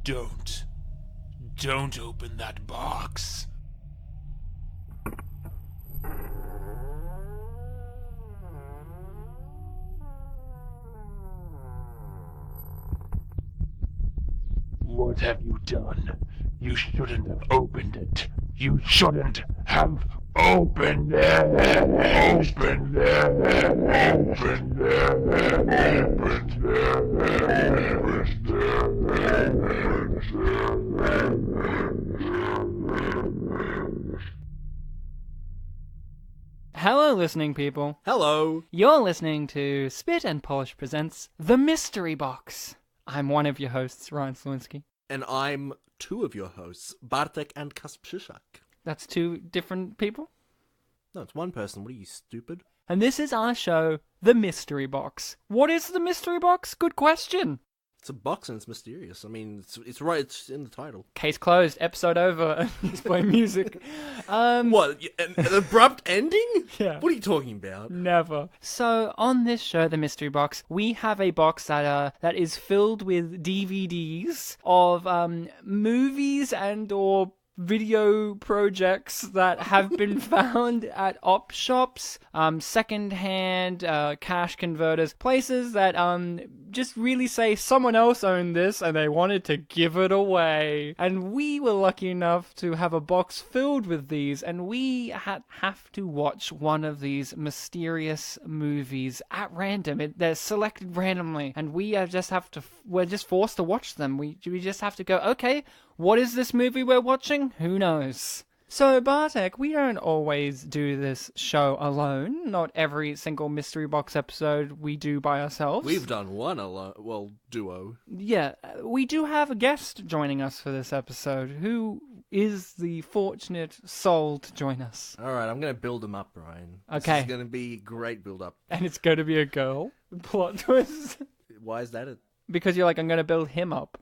Don't open that box. What have you done? You shouldn't have opened it. You shouldn't have opened it. Opened it. Opened it. Hello, listening people. Hello. You're listening to Spit and Polish presents The Mystery Box. I'm one of your hosts, Ryan Slawinski. And I'm two of your hosts, Bartek and Kasprzak. That's two different people? No, it's one person. What are you, stupid? And this is our show, The Mystery Box. What is The Mystery Box? Good question. It's a box and it's mysterious. I mean, it's right. It's in the title. Case closed. Episode over. Let's play music. What? An abrupt ending? Yeah. What are you talking about? Never. So on this show, The Mystery Box, we have a box that is filled with DVDs of movies and or video projects that have been found at op shops, second-hand cash converters, places that just really say someone else owned this and they wanted to give it away. And we were lucky enough to have a box filled with these, and we have to watch one of these mysterious movies at random. They're selected randomly, and we're just forced to watch them. We just have to go, okay, what is this movie we're watching? Who knows? So, Bartek, we don't always do this show alone. Not every single Mystery Box episode we do by ourselves. We've done one alone. Well, duo. Yeah, we do have a guest joining us for this episode, who is the fortunate soul to join us. All right, I'm going to build him up, Ryan. Okay. This is going to be a great build-up. And it's going to be a girl. Plot twist. Why is that it? Because you're like, I'm going to build him up.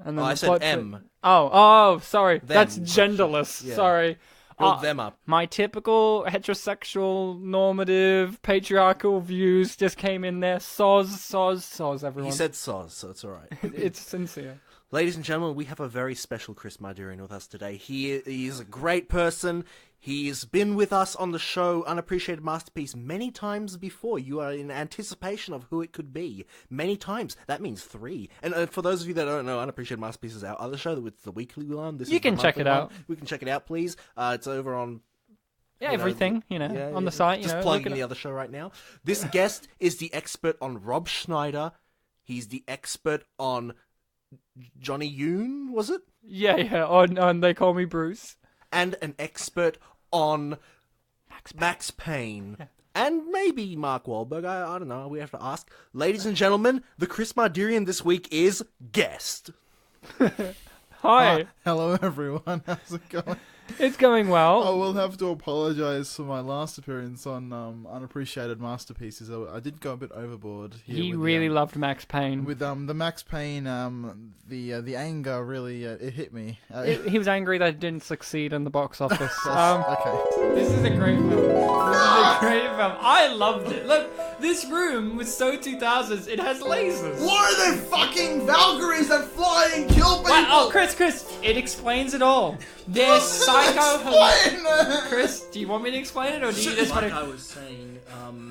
And then I the said plot M. Oh, sorry. Them. That's genderless. Yeah. Sorry. Build them up. My typical heterosexual, normative, patriarchal views just came in there. Soz, everyone. He said soz, so it's all right. It's sincere. Ladies and gentlemen, we have a very special Chris Mardurian with us today. He is a great person. He's been with us on the show Unappreciated Masterpiece many times before. You are in anticipation of who it could be. Many times. That means 3. And for those of you that don't know, Unappreciated Masterpiece is our other show. It's the weekly one. This You is the can check monthly it out. one. We can check it out, please. It's over on... Yeah, everything, on the site. Just plugging the other show right now. This guest is the expert on Rob Schneider. He's the expert on Johnny Yoon, was it? Yeah, on They Call Me Bruce. And an expert on Max Payne. Yeah. And maybe Mark Wahlberg. I don't know. We have to ask. Ladies and gentlemen, the Chris Mardurian this week is guest. Hi. Hello, everyone. How's it going? It's going well. I will have to apologise for my last appearance on Unappreciated Masterpieces. I did go a bit overboard here. He really loved Max Payne. With the Max Payne, the anger really it hit me. He was angry that it didn't succeed in the box office. Okay. This is a great film. This is a great film. I loved it. Look, this room was so 2000s. It has lasers. What are they fucking Valkyries that fly and kill people? Oh, Chris, it explains it all. They're psycho. Chris, do you want me to explain it, or do you just want to? I was saying,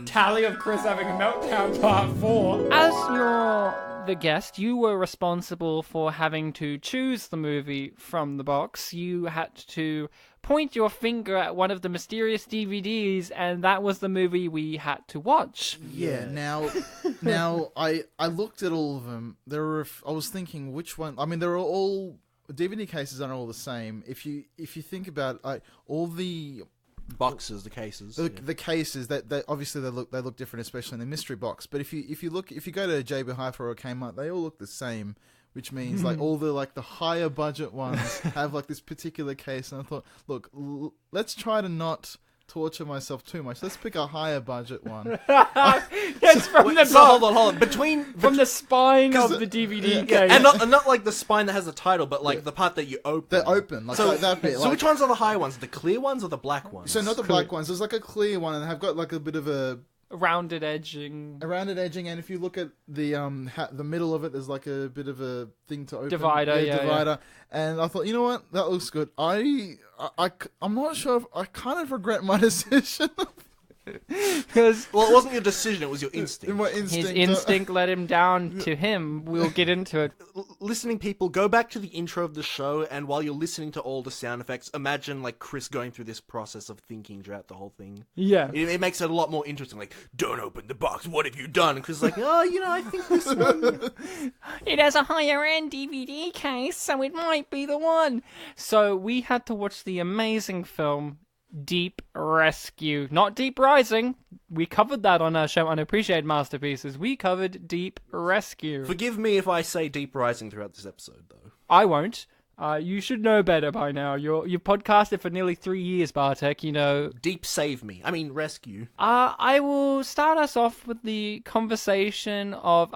Tally of Chris having a meltdown part 4. As you're the guest, you were responsible for having to choose the movie from the box. You had to point your finger at one of the mysterious DVDs, and that was the movie we had to watch. Yeah. Now I looked at all of them. I was thinking which one. I mean, they're all DVD cases aren't all the same. If you think about all the Boxes, the cases. the cases that obviously they look different, especially in the mystery box. But if you go to JB Hi-Fi or Kmart, they all look the same. Which means like all the higher budget ones have like this particular case. And I thought, look, let's try to not torture myself too much. Let's pick a higher budget one. Yes, from the So hold on. from the spine of the DVD case. And not like the spine that has the title, but like the part that you open. They're open, like that bit. So which ones are the higher ones? The clear ones or the black ones? So not the black ones. There's like a clear one, and they've got like a bit of a rounded edging. A rounded edging, and if you look at the the middle of it, there's like a bit of a thing to open. Divider, yeah. Divider. And I thought, you know what, that looks good. I'm not sure if I kind of regret my decision. Because Well, it wasn't your decision; it was your instinct. My his instinct. instinct let him down to him. We'll get into it. Listening people, go back to the intro of the show, and while you're listening to all the sound effects, imagine like Chris going through this process of thinking throughout the whole thing. Yeah. It makes it a lot more interesting. Like, don't open the box. What have you done? And Chris is like, oh, I think this one. It has a higher end DVD case, so it might be the one. So we had to watch the amazing film Deep Rescue. Not Deep Rising. We covered that on our show Unappreciated Masterpieces. We covered Deep Rescue. Forgive me if I say Deep Rising throughout this episode, though. I won't. You should know better by now. You've podcasted for nearly 3 years, Bartek, Deep Save Me. I mean, Rescue. I will start us off with the conversation of,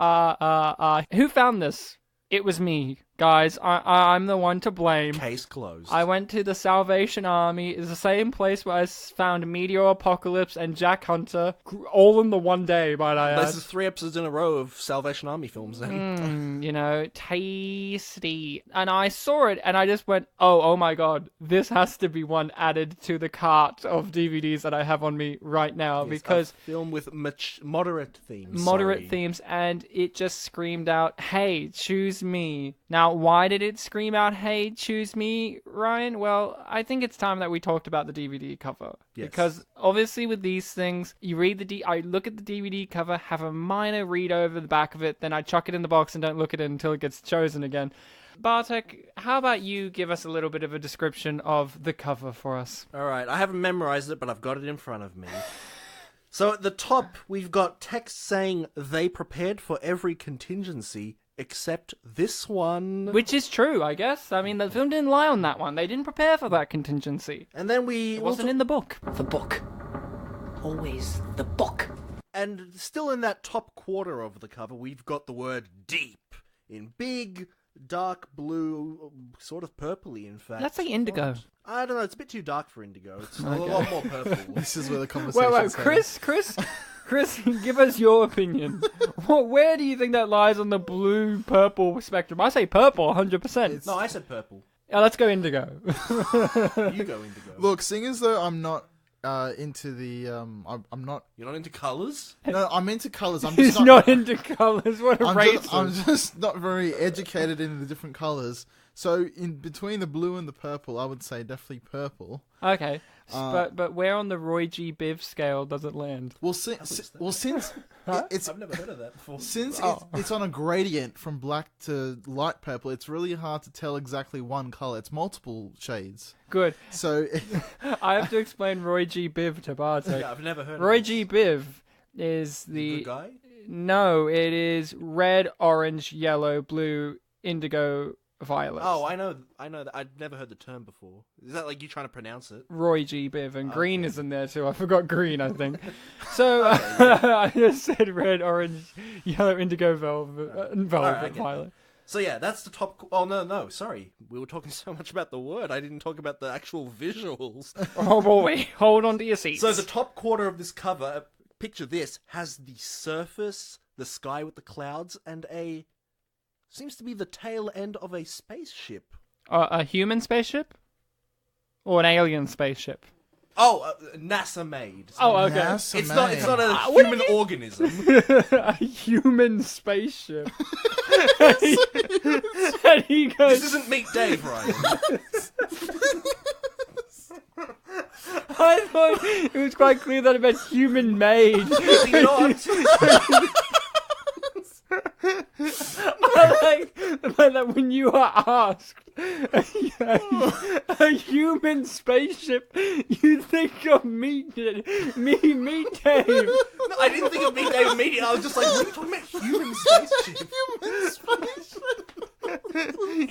who found this? It was me. Guys, I'm the one to blame. Case closed. I went to the Salvation Army. It's the same place where I found Meteor Apocalypse and Jack Hunter, all in the one day, might I add. This is 3 episodes in a row of Salvation Army films, then. Tasty. And I saw it, and I just went, oh my god, this has to be one added to the cart of DVDs that I have on me right now, Yes, because a film with moderate themes. moderate sorry. themes, and it just screamed out, hey, choose me. Now, why did it scream out, hey, choose me, Ryan? Well, I think it's time that we talked about the DVD cover. Yes. Because obviously with these things, I look at the DVD cover, have a minor read over the back of it, then I chuck it in the box and don't look at it until it gets chosen again. Bartek, how about you give us a little bit of a description of the cover for us? All right, I haven't memorized it, but I've got it in front of me. So at the top, we've got text saying they prepared for every contingency except this one. Which is true, I guess. I mean, the film didn't lie on that one. They didn't prepare for that contingency. And then It wasn't in the book. The book. Always the book. And still in that top quarter of the cover, we've got the word deep in big, dark blue, sort of purpley, in fact. Let's say indigo. I don't know, it's a bit too dark for indigo. It's a lot more purple. This is where the conversation. Wait, Chris, give us your opinion. Where do you think that lies on the blue-purple spectrum? I say purple, 100%. No, I said purple. Let's go indigo. You go indigo. Look, seeing as though I'm not into the I'm not. You're not into colours? No, I'm into colours. I'm He's just not into colours. What a racist. I'm just not very educated in the different colours. So in between the blue and the purple, I would say definitely purple. Okay, but where on the Roy G. Biv scale does it land? Well, since it's I've never heard of that before. since it's on a gradient from black to light purple, it's really hard to tell exactly one colour. It's multiple shades. Good. So I have to explain Roy G. Biv to Bartek. Yeah, I've never heard Roy of G. Biv is The the... good guy? No, it is red, orange, yellow, blue, indigo, violet. Oh, I know that. I'd never heard the term before. Is that like you trying to pronounce it? Roy G. Biv, and green is in there too. I forgot green, I think. So I just said red, orange, yellow, indigo, velvet, Alright, I get violet. So yeah, that's the top... Oh, no, sorry. We were talking so much about the word, I didn't talk about the actual visuals. Oh boy, hold on to your seats. So the top quarter of this cover, picture this, has the surface, the sky with the clouds, and seems to be the tail end of a spaceship. A human spaceship? Or an alien spaceship? Oh, NASA made. So Oh, okay. NASA it's not a what human organism. A human spaceship. And he goes, This isn't Meet Dave, Ryan. I thought it was quite clear that it meant human made. It's not. I like the fact that when you are asked a human spaceship, you think of Meet Dave. No, I didn't think of Meet Dave immediately. I was just like, what are you talking about? Human spaceship?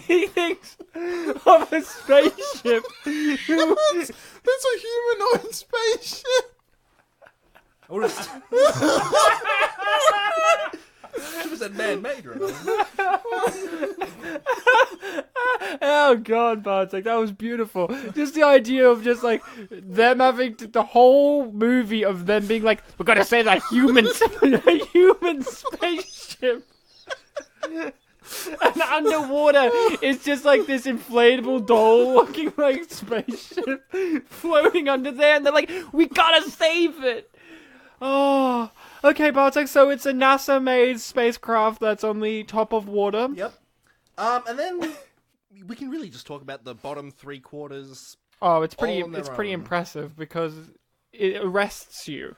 He thinks of a spaceship. That's a humanoid spaceship. I would've- Should have said man-made, remember? Oh god, Bartek, that was beautiful. Just the idea of just like them having the whole movie of them being like, we're gonna save that human, a human spaceship. And underwater, it's just like this inflatable doll-looking like spaceship floating under there, and they're like, we gotta save it. Oh, okay, Bartek. So it's a NASA-made spacecraft that's on the top of water. Yep. And then we can really just talk about the bottom 3/4. Oh, it's pretty. All on their It's pretty own. impressive because it arrests you.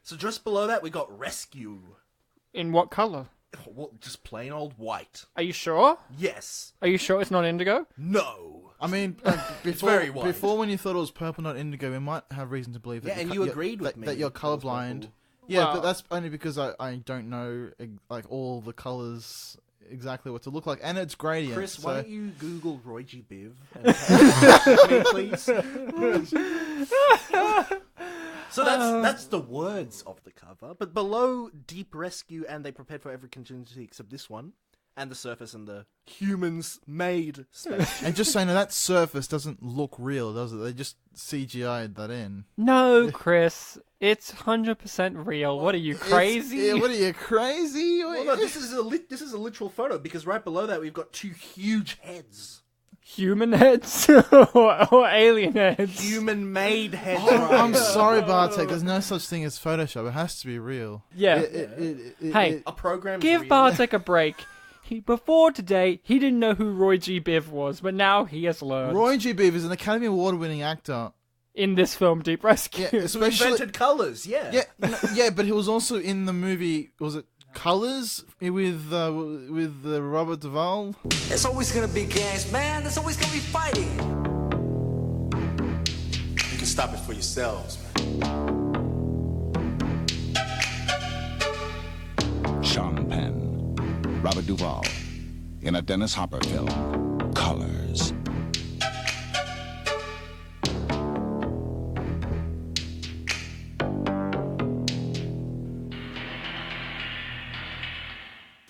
So just below that, we got Rescue. In what color? Well, just plain old white. Are you sure? Yes. Are you sure it's not indigo? No. I mean, very white. before when you thought it was purple, not indigo, we might have reason to believe that. Yeah, and you agreed with me that you're that it was colorblind. purple. Yeah, Well- but that's only because I don't know like all the colors exactly what to look like, and it's gradient. Chris, so... why don't you Google Roy G. Biv? And me, please. So that's the words of the cover. But below Deep Rescue and They Prepared for Every Contingency except this one, and the surface and the humans made space. And just saying that surface doesn't look real, does it? They just CGI'd that in. No, Chris. It's 100% real. What are you, crazy? Yeah, what are you, crazy? Well, no, this is a literal photo because right below that we've got two huge heads. Human heads or alien heads? Human-made heads. I'm sorry, Bartek. There's no such thing as Photoshop. It has to be real. Yeah. Hey, A program. give Bartek a break. Before today, he didn't know who Roy G. Biv was, but now he has learned. Roy G. Biv is an Academy Award-winning actor. In this film, Deep Rescue. Yeah, Who especially. invented colours, yeah. Yeah, yeah, but he was also in the movie. Was it Colors with Robert Duvall? There's always gonna be gangs, man. There's always gonna be fighting. You can stop it for yourselves, Sean Penn, Robert Duvall, in a Dennis Hopper film, Colors.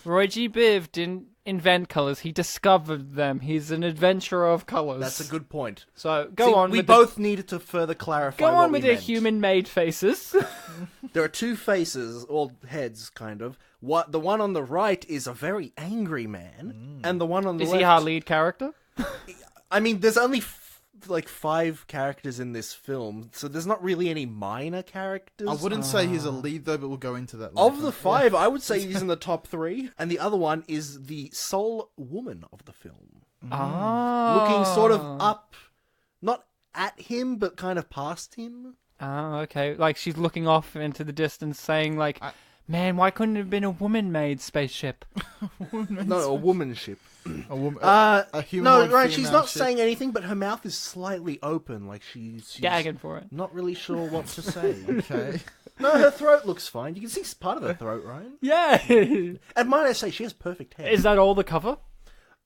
Roy G. Biv didn't invent colors, he discovered them. He's an adventurer of colors. That's a good point. So, go on We with both needed to further clarify Go what on with we your meant. human-made faces. There are two faces, or heads, kind of. The one on the right is a very angry man, and the one on the Is left... he our lead character? I mean, there's only like 5 characters in this film, so there's not really any minor characters. I wouldn't say he's a lead though, but we'll go into that. Of later. the 5, I would say he's in the top 3, and the other one is the sole woman of the film. Looking sort of up, not at him, but kind of past him. Oh, okay. Like, she's looking off into the distance saying, like, man, why couldn't it have been a woman-made spaceship? No, a womanship. a woman, No, humanoid right, she's female not ship. saying anything, but her mouth is slightly open, like she's Gagging for it. not really sure what to say. Okay. No, her throat looks fine. You can see part of her throat, Ryan. Yeah! And might I say, she has perfect hair. Is that all the cover?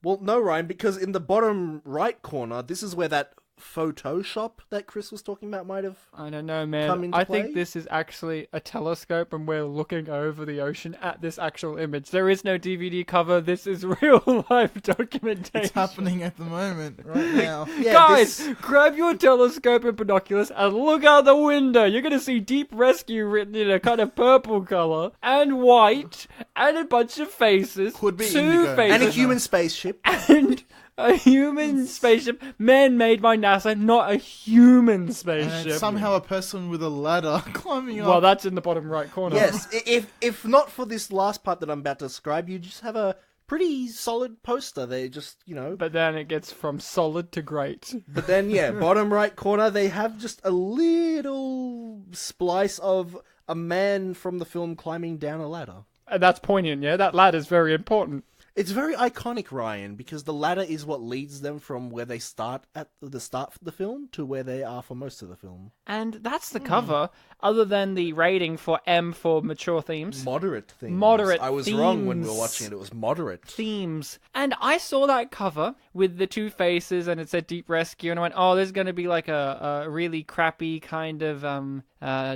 Well, no, Ryan, because in the bottom right corner, this is where that Photoshop that Chris was talking about might have... I don't know, Come man. into I play? think this is actually a telescope and we're looking over the ocean at this actual image. There is no DVD cover. This is real life documentation. It's happening at the moment, right now. Yeah, Guys, this- grab your telescope and binoculars and look out the window. You're going to see Deep Rescue written in a kind of purple color and white and a bunch of faces. Could be 2 indigo. faces. And a human spaceship. And a human spaceship, man-made by NASA, not a human And spaceship. somehow a person with a ladder climbing up. Well, that's in the bottom right corner. Yes, if not for this last part that I'm about to describe, you just have a pretty solid poster. They just, But then it gets from solid to great. But then, yeah, bottom right corner, they have just a little splice of a man from the film climbing down a ladder. And that's poignant, yeah? That ladder's very important. It's very iconic, Ryan, because the ladder is what leads them from where they start at the start of the film to where they are for most of the film. And that's the cover, other than the rating for M for mature themes. Moderate themes. Moderate I was wrong when we were themes. watching it. It was moderate. Themes. And I saw that cover with the 2 faces and it said Deep Rescue and I went, oh, there's going to be like a really crappy kind of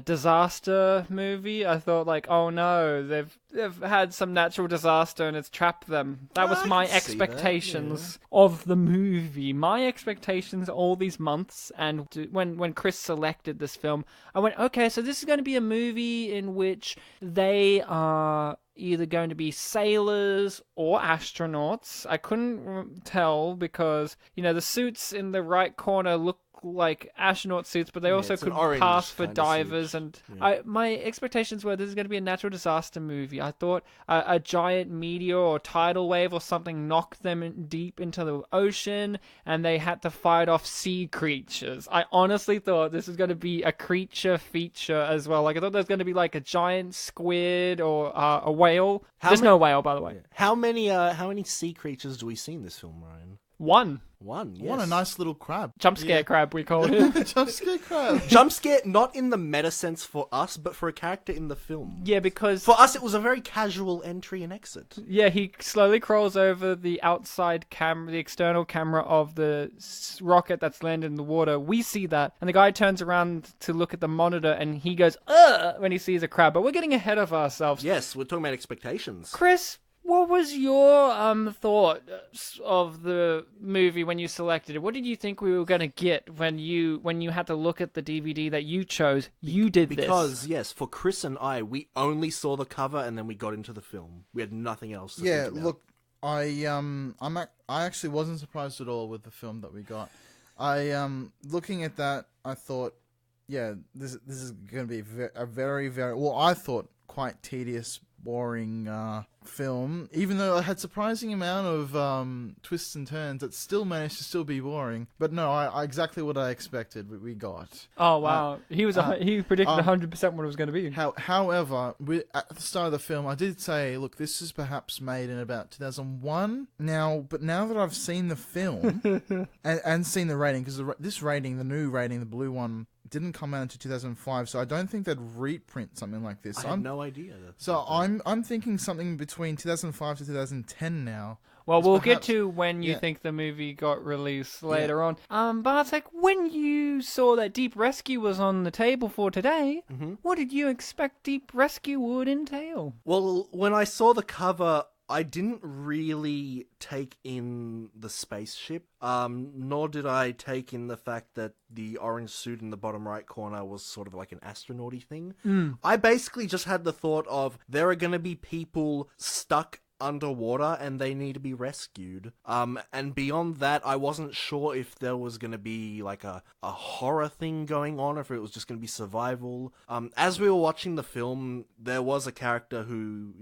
disaster movie. I thought like, oh no, they've had some natural disaster and it's trapped them. That was I my can see that, expectations of the movie. My expectations all these months, and when Chris selected this film, I went, okay, so this is going to be a movie in which they are either going to be sailors or astronauts. I couldn't tell because, the suits in the right corner look like astronaut suits, but they also it's an could orange pass for kind of divers. suit. And my expectations were this is going to be a natural disaster movie. I thought a giant meteor or tidal wave or something knocked them deep into the ocean, and they had to fight off sea creatures. I honestly thought this was going to be a creature feature as well. Like I thought there was going to be like a giant squid or a whale. There's no whale, by the way. How many sea creatures do we see in this film, Ryan? One. One, yes. What a nice little crab. Jump scare crab, we called it. Jump scare crab. Jump scare, not in the meta sense for us, but for a character in the film. Yeah, because For us, it was a very casual entry and exit. yeah, he slowly crawls over the outside camera, the external camera of the rocket that's landed in the water. We see that, and the guy turns around to look at the monitor, and he goes, "Ugh!" when he sees a crab. But we're getting ahead of ourselves. Yes, we're talking about expectations. Chris, what was your thoughts of the movie when you selected it? What did you think we were going to get when you had to look at the DVD that you chose? You did this. Because, yes, for Chris and I, we only saw the cover and then we got into the film. We had nothing else to Yeah, think about. look, I actually wasn't surprised at all with the film that we got. Looking at that, I thought, yeah, this is going to be a very, very, well, I thought quite tedious, boring film. Even though it had surprising amount of twists and turns, it still managed to still be boring. But no, I exactly what I expected. We got. Oh wow, he predicted 100% what it was going to be. However, at the start of the film, I did say, look, this is perhaps made in about 2001. Now that I've seen the film and seen the rating, because this rating, the new rating, the blue one, didn't come out until 2005, so I don't think they'd reprint something like this. I had no idea. So I'm thinking something between 2005 to 2010 now. Well, we'll get perhaps- to when you yeah. think the movie got released later on. Bartek, when you saw that Deep Rescue was on the table for today, what did you expect Deep Rescue would entail? Well, when I saw the cover, I didn't really take in the spaceship, nor did I take in the fact that the orange suit in the bottom right corner was sort of like an astronaut-y thing. I basically just had the thought of there are going to be people stuck underwater and they need to be rescued. And beyond that, I wasn't sure if there was going to be like a horror thing going on, or if it was just going to be survival. As we were watching the film, there was a character who,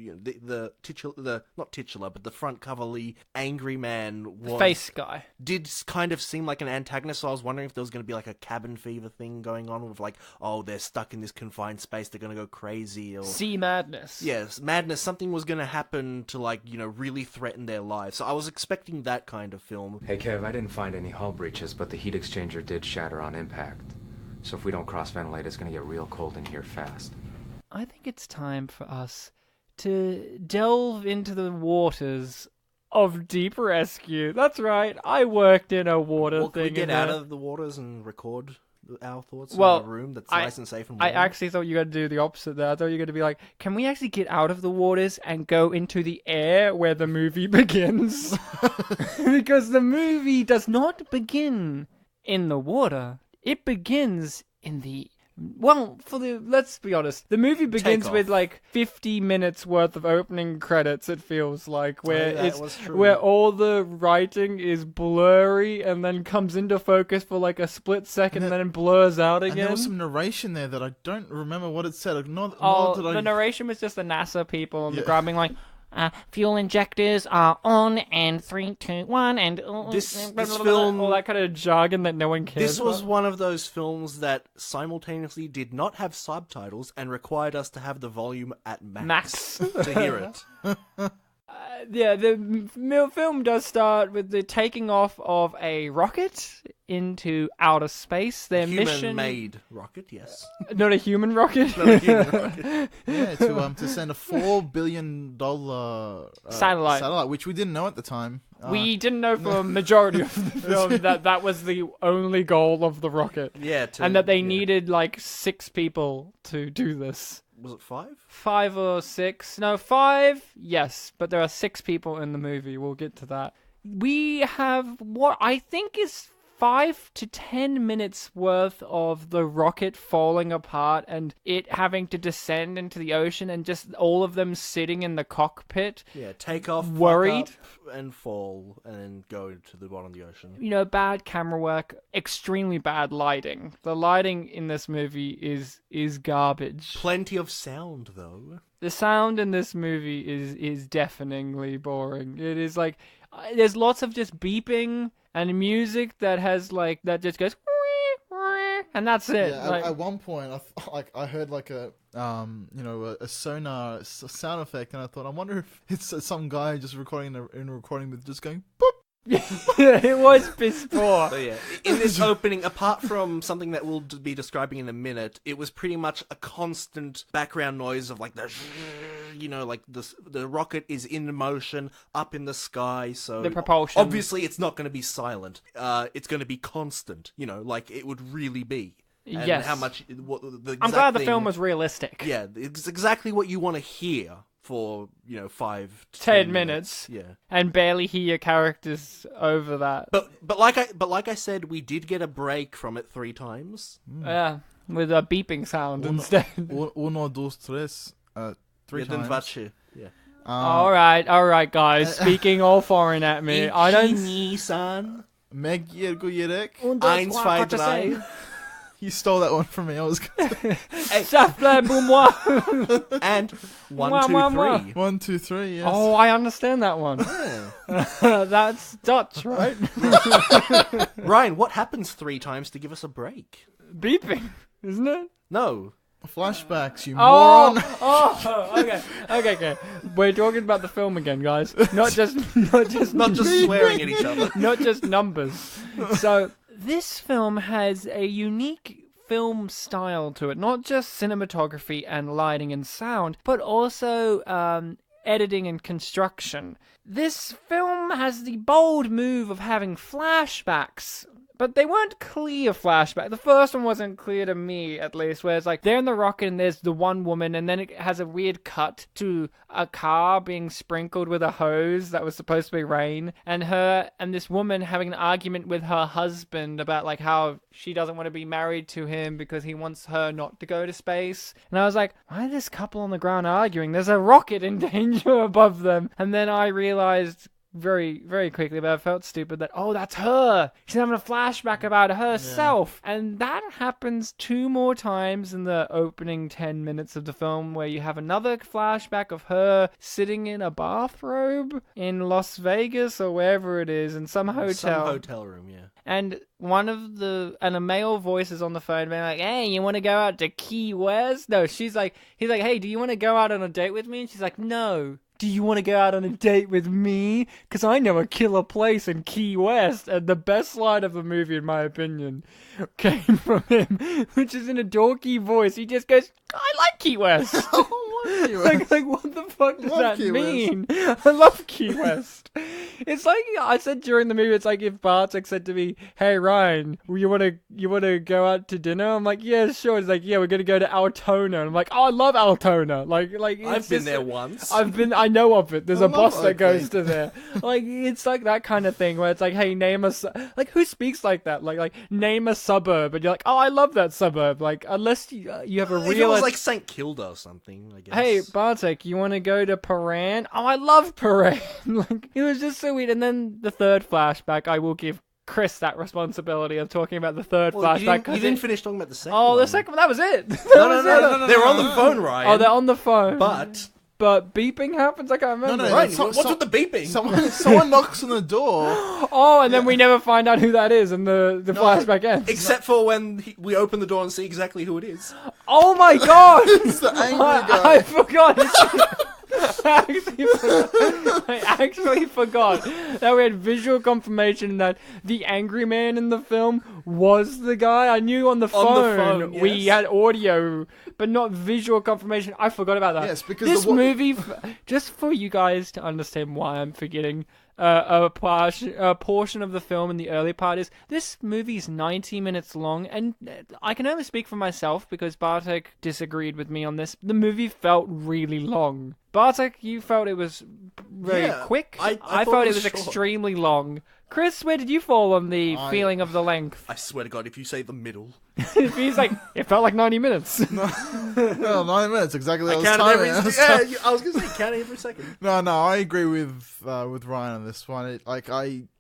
not titular, but the front coverly angry man was... Face guy. Did kind of seem like an antagonist, so I was wondering if there was going to be like a cabin fever thing going on with like, oh, they're stuck in this confined space, they're going to go crazy, or... Sea madness. Yes, madness, something was going to happen to really threaten their lives. So I was expecting that kind of film. Hey Kev, I didn't find any hull breaches, but the heat exchanger did shatter on impact. So if we don't cross-ventilate, it's going to get real cold in here fast. I think it's time for us to delve into the waters of Deep Rescue. That's right, I worked in a water Well, can we thing. get in out there. of the waters and record our thoughts Well, in a room that's I- nice and safe and I warm? actually thought you were going to do the opposite there. I thought you were going to be like, can we actually get out of the waters and go into the air where the movie begins? Because the movie does not begin in the water. It begins in the... Well, let's be honest. The movie begins Take with off. like 50 minutes worth of opening credits, it feels like, where that was true. where all the writing is blurry and then comes into focus for like a split second and then blurs out And again. there was some narration there that I don't remember what it said. Nor Oh, did I... the narration was just the NASA people and the Yeah. grabbing like, fuel injectors are on, and 3, 2, 1, and This blah, blah, blah, film- all that kind of jargon that no one cares This was about. one of those films that simultaneously did not have subtitles and required us to have the volume at max, Max. to hear it. Yeah, the film does start with the taking off of a rocket into outer space. Their mission, Human-made rocket, yes. not a human rocket. Not a human rocket. Yeah, to send a $4 billion Satellite. which we didn't know at the time. We didn't know for a majority of the film that was the only goal of the rocket, Yeah, and that they needed like 6 people to do this. Was it 5? 5 or 6? No, 5. Yes, but there are 6 people in the movie. We'll get to that. We have what I think is 5 to 10 minutes worth of the rocket falling apart and it having to descend into the ocean and just all of them sitting in the cockpit. Yeah, take off, Worried. fuck up, and fall, and then go to the bottom of the ocean. You know, bad camera work, extremely bad lighting. The lighting in this movie is garbage. Plenty of sound, though. The sound in this movie is deafeningly boring. It is like there's lots of just beeping and music that has like that just goes and that's it. Yeah, like, at one point, I heard like a a sonar sound effect, and I thought, I wonder if it's some guy just recording in a recording booth, just going boop. it was piss poor. So yeah, in this opening, apart from something that we'll be describing in a minute, it was pretty much a constant background noise of like the, like the rocket is in motion up in the sky, so The propulsion. Obviously, it's not going to be silent. It's going to be constant. Like it would really be. And Yes. How much? What the I'm glad the exact film thing- was realistic. Yeah, it's exactly what you want to hear for 5 to 10 minutes. Yeah. And barely hear your characters over that. But like I said, we did get a break from it 3 times. Yeah, with a beeping sound instead. Uno, dos, tres, 3 Yeah, then times. vache. Yeah. All right, guys. Speaking all foreign at me. I don't. Nissan. Meg Yergo Yerek. Eins, zwei, drei. You stole that one from me. I was Safle pour moi. And 1, Mwah, 2, mwah, mwah. 3. 1, 2, 3. Yes. Oh, I understand that one. That's Dutch, right? Ryan, what happens 3 times to give us a break? Beeping, isn't it? No. Flashbacks, you Oh, moron. okay. We're talking about the film again, guys. Not just Not just swearing at each other. not just numbers. So this film has a unique film style to it, not just cinematography and lighting and sound, but also editing and construction. This film has the bold move of having flashbacks. But they weren't clear flashbacks. The first one wasn't clear to me, at least, where it's like they're in the rocket and there's the one woman, and then it has a weird cut to a car being sprinkled with a hose that was supposed to be rain, and her and this woman having an argument with her husband about like how she doesn't want to be married to him because he wants her not to go to space. And I was like, why are this couple on the ground arguing? There's a rocket in danger above them. And then I realized very, very quickly, but I felt stupid that, oh, that's her. She's having a flashback about herself. Yeah. And that happens 2 more times in the opening 10 minutes of the film, where you have another flashback of her sitting in a bathrobe in Las Vegas or wherever it is, in some hotel. Some hotel room, yeah. And a male voice is on the phone being like, hey, you want to go out to Key West? No, he's like, hey, do you want to go out on a date with me? And she's like, no. Do you want to go out on a date with me? Because I know a killer place in Key West. And the best line of the movie, in my opinion, came from him, which is in a dorky voice. He just goes, I like Key West. like, what the fuck does that mean? I love Key West. It's like I said during the movie. It's like if Bartek said to me, "Hey Ryan, you want to go out to dinner?" I'm like, "Yeah, sure." It's like, "Yeah, we're gonna go to Altona." And I'm like, "Oh, I love Altona." Like I've been there once. I know of it. There's a bus that goes to there. Like it's like that kind of thing where it's like, "Hey, name us." Like who speaks like that? Like name a suburb, and you're like, "Oh, I love that suburb." Like unless you have a real. If it was like St. Kilda or something, I guess. Hey, Bartek, you want to go to Paran? Oh, I love Paran. Like, it was just so weird. And then the third flashback, I will give Chris that responsibility of talking about the third flashback. You didn't finish talking about the second one. Oh, the second one, that was it. No. They were on the phone, Ryan. Oh, they're on the phone. But beeping happens? I can't remember. No, Ryan, what's with the beeping? Someone knocks on the door. Oh, and then we never find out who that is, and the flashback ends. Except for when we open the door and see exactly who it is. Oh my god! It's the angry guy. I forgot. I actually forgot that we had visual confirmation that the angry man in the film was the guy. I knew on the phone, we yes. had audio, but not visual confirmation. I forgot about that. Yes, because this the movie, just for you guys to understand why I'm forgetting a portion of the film in the early part is this movie is 90 minutes long, and I can only speak for myself because Bartek disagreed with me on this. The movie felt really long. Bartek, you felt it was very quick. I thought it was short. extremely long. Chris, where did you fall on the feeling of the length? I swear to God, if you say the middle, He's like, it felt like 90 minutes. No, 9 minutes exactly. I counted every. Yeah, I was gonna say counting every second. No, I agree with Ryan on this one.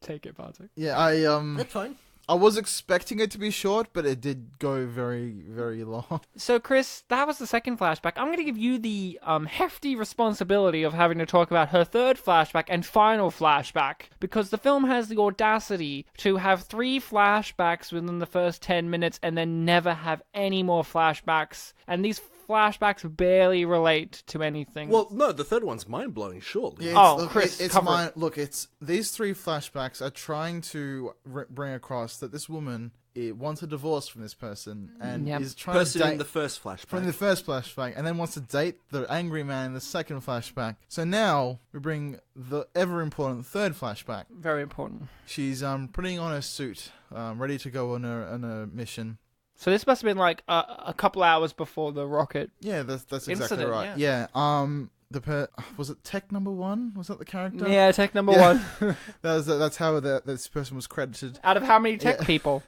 Take it, Bartek. That's fine. I was expecting it to be short, but it did go very, very long. So, Chris, that was the second flashback. I'm going to give you the hefty responsibility of having to talk about her third flashback and final flashback, because the film has the audacity to have 3 flashbacks within the first 10 minutes and then never have any more flashbacks. And these flashbacks barely relate to anything. Well, no, the third one's mind-blowing, surely. Yeah, Chris, it's cover mine. it. Look, it's these 3 flashbacks are trying to bring across that this woman wants a divorce from this person and is trying Person to date in the first flashback. from the first flashback, and then wants to date the angry man in the second flashback. So now we bring the ever important third flashback. Very important. She's putting on her suit, ready to go on a mission. So this must have been like a couple hours before the rocket. Yeah, that's exactly Incident, right. yeah. Was it Tech Number 1? Was that the character? Yeah, tech number 1. That's how this person was credited. Out of how many tech people?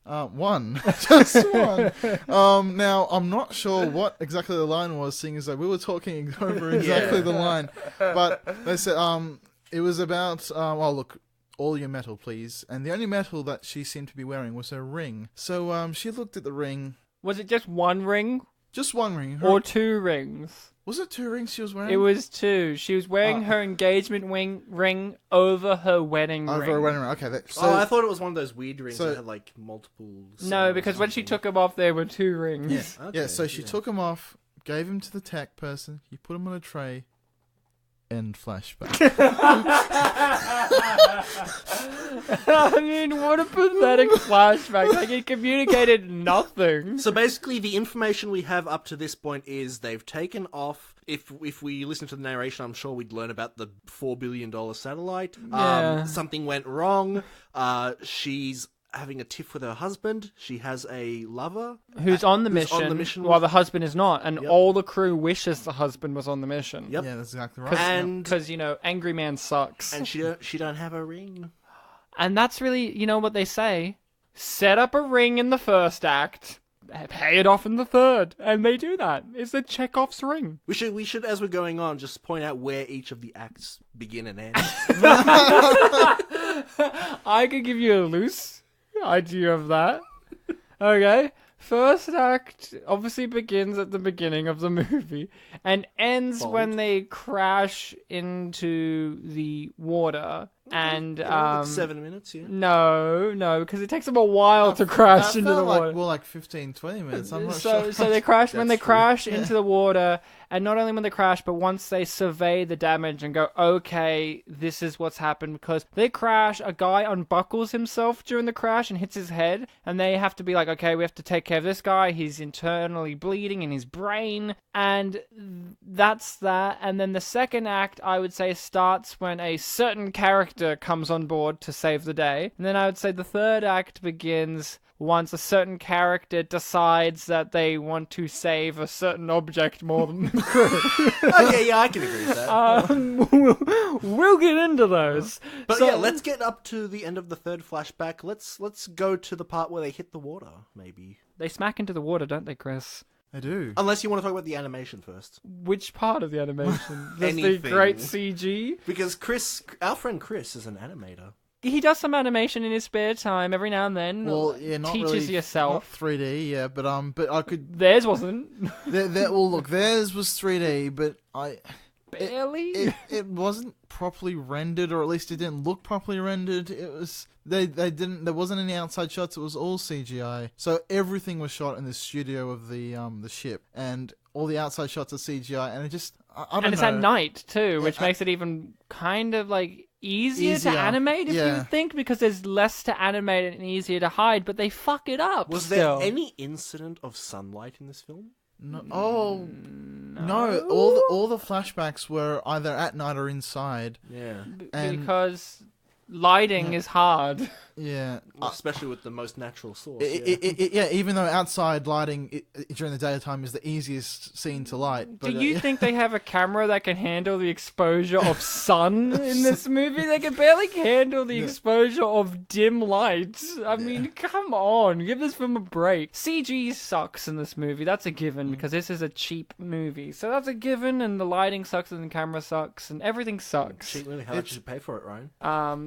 1. Just 1. Now, I'm not sure what exactly the line was, seeing as though we were talking over exactly the line. But they said, it was about, look, all your metal, please. And the only metal that she seemed to be wearing was her ring. So, she looked at the ring. Was it just one ring Just one ring. or 2 rings? Was it 2 rings she was wearing? It was 2. She was wearing her engagement ring over her wedding ring. Over her wedding ring. Okay. I thought it was one of those weird rings so- that had like multiple. No, symbols because or when she something. took them off, there were 2 rings. Okay, so she took him off, gave him to the tech person, he put him on a tray, end flashback. I mean, what a pathetic flashback. Like, it communicated nothing. So basically, the information we have up to this point is they've taken off. If we listen to the narration, I'm sure we'd learn about the $4 billion satellite. Yeah. Something went wrong. She's having a tiff with her husband. She has a lover Who's on the who's mission, on the mission while with- the husband is not. And Yep. all the crew wishes the husband was on the mission. Yep. Yeah, that's exactly right. And Because, Angry Man sucks. and she don't have a ring. And that's really, what they say. Set up a ring in the first act, pay it off in the third. And they do that. It's the Chekhov's ring. We should, as we're going on, just point out where each of the acts begin and end. I could give you a loose idea of that. Okay. First act obviously begins at the beginning of the movie and ends Bold. when they crash into the water. And Like 7 minutes, yeah. no, because it takes them a while to crash into the felt water. like more like 15, 20 minutes. I'm not So sure. they crash when they That's true. crash into the water, and not only when they crash, but once they survey the damage and go, okay, this is what's happened, because they crash, a guy unbuckles himself during the crash and hits his head, and they have to be like, okay, we have to take care of this guy, he's internally bleeding in his brain, and that's that. And then the second act, I would say, starts when a certain character comes on board to save the day, and then I would say the third act begins once a certain character decides that they want to save a certain object more than the crew. Okay, yeah, I can agree with that. We'll get into those. But So- yeah, let's get up to the end of the third flashback. Let's go to the part where they hit the water, maybe. They smack into the water, don't they, Chris? I do. Unless you want to talk about the animation first. Which part of the animation? Just the Anything. great CG? Because our friend Chris is an animator. He does some animation in his spare time every now and then. Well, yeah, not Teaches really, yourself. Not 3D, yeah, but I could. Theirs wasn't. Well, look, theirs was 3D, but Barely? it wasn't properly rendered, or at least it didn't look properly rendered. It was they didn't. There wasn't any outside shots. It was all CGI. So everything was shot in the studio of the ship, and all the outside shots are CGI. And it just I don't And it's know. at night too, which I- makes it even kind of like easier to Easier, animate if yeah. you think, because there's less to animate and easier to hide, but they fuck it up. Was still. there any incident of sunlight in this film? No, oh no! All the flashbacks were either at night or inside. Yeah. And Because lighting is hard. yeah, Especially with the most natural source. yeah. Even though outside lighting during the daytime is the easiest scene to light. But, Do you think they have a camera that can handle the exposure of sun in this movie? They can barely handle the exposure of dim lights. I mean, come on, give this film a break. CG sucks in this movie. That's a given because this is a cheap movie. So that's a given, and the lighting sucks, and the camera sucks, and everything sucks. Cheap movie. How much did you pay for it, Ryan?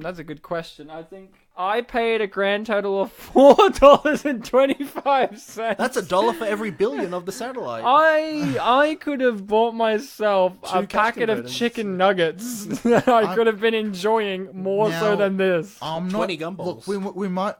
That's a good question. I think I paid a grand total of $4.25. That's $1 for every billion of the satellite. I could have bought myself a Two cash packet of converters. chicken nuggets that I could have been enjoying more so Now, than this. I'm 20 not, gumballs. Look, we might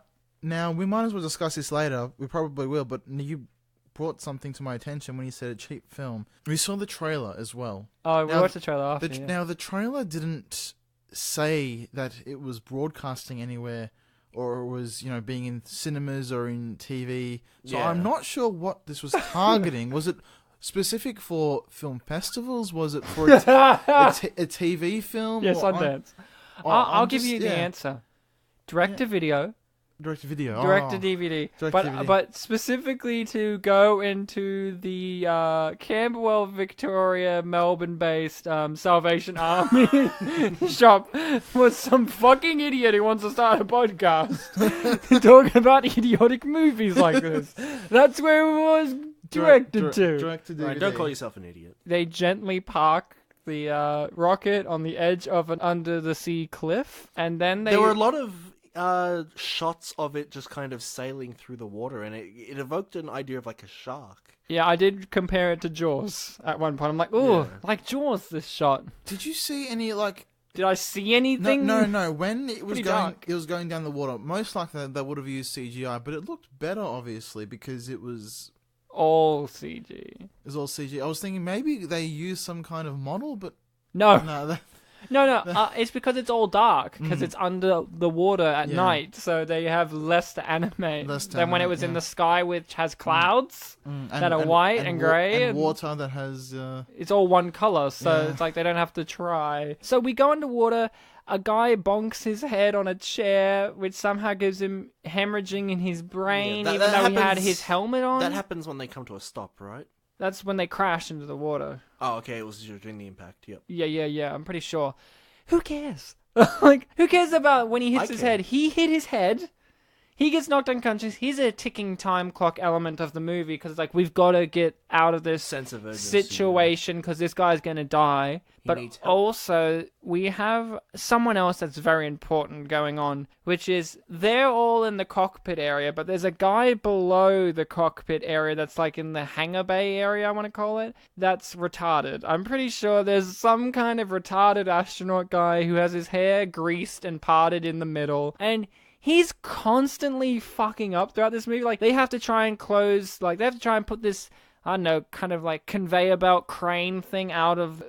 as well discuss this later. We probably will, but you brought something to my attention when you said a cheap film. We saw the trailer as well. Oh, we now, watched the trailer after. yeah. Now the trailer didn't say that it was broadcasting anywhere, or it was being in cinemas or in TV. So Yeah. I'm not sure what this was targeting. Was it specific for film festivals? Was it for a TV film? Yeah, Or Sundance. or I'll I'm give just- you the yeah. answer. Direct to video, Direct to video. direct to Oh. DVD, Direct to DVD. but specifically to go into the Camberwell, Victoria, Melbourne-based Salvation Army shop was some fucking idiot who wants to start a podcast talking about idiotic movies like this. That's where it was directed to. Direct to DVD. Ryan, don't call yourself an idiot. They gently park the rocket on the edge of an under-the-sea cliff, and then they... There were a lot of shots of it just kind of sailing through the water, and it evoked an idea of like a shark. Yeah, I did compare it to Jaws at one point. I'm like, ooh, Yeah. like Jaws, this shot. Did you see any like? Did I see anything? No. When it was Pretty going, dark. it was going down the water. Most likely they would have used CGI, but it looked better, obviously, because it was All CG. all CGI. I was thinking maybe they used some kind of model, but No, no. no. It's because it's all dark, because it's under the water at Yeah. night, so they have less to animate Less to than when it animate, was in yeah. the sky, which has clouds that are white and grey. and water that has. It's all one color, so Yeah. it's like they don't have to try. So we go underwater. A guy bonks his head on a chair, which somehow gives him hemorrhaging in his brain, Yeah, even that though he had happens- his helmet on. That happens when they come to a stop, right? That's when they crash into the water. Oh, okay, it was during the impact, yep. Yeah. I'm pretty sure. Who cares? Like, who cares about when he hits I his care. head? He hit his head. He gets knocked unconscious. He's a ticking time clock element of the movie because, like, we've got to get out of this Sense of urgency. situation because this guy's going to die. But needs help. also, we have someone else that's very important going on, which is they're all in the cockpit area, but there's a guy below the cockpit area that's like in the hangar bay area, I want to call it, that's retarded. I'm pretty sure there's some kind of retarded astronaut guy who has his hair greased and parted in the middle, and he's constantly fucking up throughout this movie. Like, they have to try and put this, I don't know, kind of like conveyor belt crane thing out of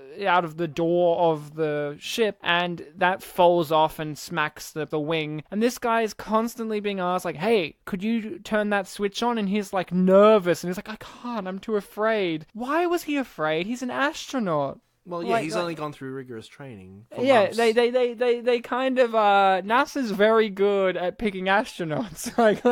the door of the ship, and that falls off and smacks the wing. And this guy is constantly being asked, like, hey, could you turn that switch on? And he's like nervous, and he's like, I can't, I'm too afraid. Why was he afraid? He's an astronaut. Well, yeah, Like, he's like- only gone through rigorous training. For Yeah, months. they kind of NASA's very good at picking astronauts. like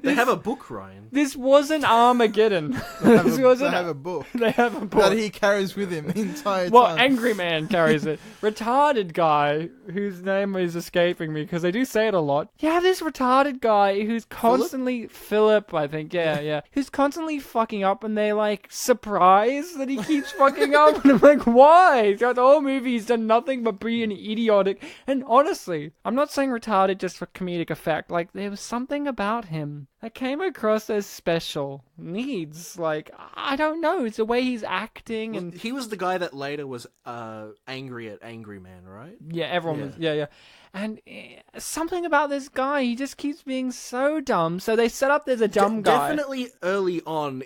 They have a book, Ryan. this wasn't Armageddon. This They wasn't. have a book They have a book. that he carries with him the entire Well, time. Angry Man carries it. Retarded guy, whose name is escaping me because they do say it a lot. You have this retarded guy who's constantly Philip, I think. Yeah. Who's constantly fucking up, and they're like surprised that he keeps fucking up. And I'm like, why? Throughout the whole movie, he's done nothing but being idiotic. And honestly, I'm not saying retarded just for comedic effect. Like, there was something about him that came across as special. needs. Like, I don't know. It's the way he's acting, and He was the guy that later was angry at Angry Man, right? yeah, everyone was, yeah. And something about this guy, he just keeps being so dumb. So they set up there's a dumb guy. Definitely early on,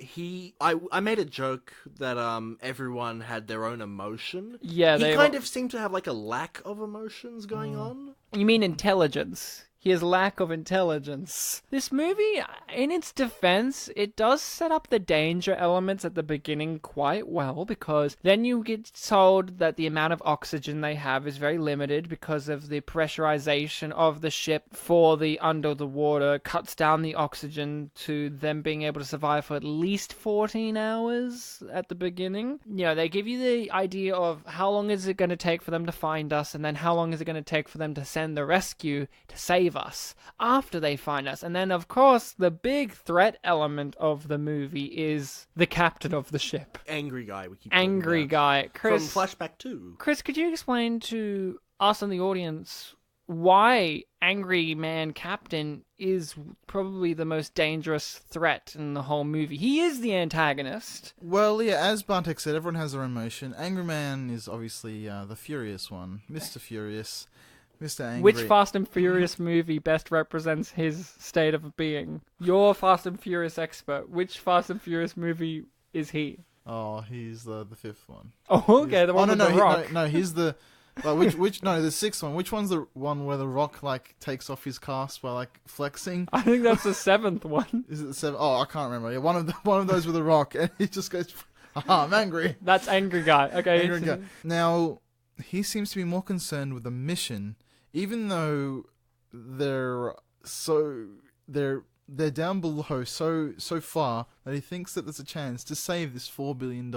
I made a joke that everyone had their own emotion. Yeah, he they kind of seemed to have like a lack of emotions going on. You mean intelligence? His lack of intelligence. This movie, in its defense, it does set up the danger elements at the beginning quite well, because then you get told that the amount of oxygen they have is very limited because of the pressurization of the ship for the under the water cuts down the oxygen to them being able to survive for at least 14 hours at the beginning. You know, they give you the idea of how long is it going to take for them to find us, and then how long is it going to take for them to send the rescue to save us after they find us. And then, of course, the big threat element of the movie is the captain of the ship. Angry guy. We keep Angry guy. Chris, from Flashback 2. Chris, could you explain to us and the audience why Angry Man Captain is probably the most dangerous threat in the whole movie? He is the antagonist. Well, yeah, as Bartek said, everyone has their own emotion. Angry Man is obviously the furious one. Mr. Furious. Mr. Angry. Which Fast and Furious movie best represents his state of being? You're Fast and Furious expert. Which Fast and Furious movie is he? Oh, he's the fifth one. Oh, okay, the one with the Rock. No, he's the... the sixth one. Which one's the one where the Rock, like, takes off his cast by, like, flexing? I think that's the seventh one. Is it the seventh? Oh, I can't remember. Yeah, one of those with the Rock, and he just goes, I'm angry. That's Angry Guy. Okay. Angry guy. Now, he seems to be more concerned with the mission, even though they're down below so far that he thinks that there's a chance to save this $4 billion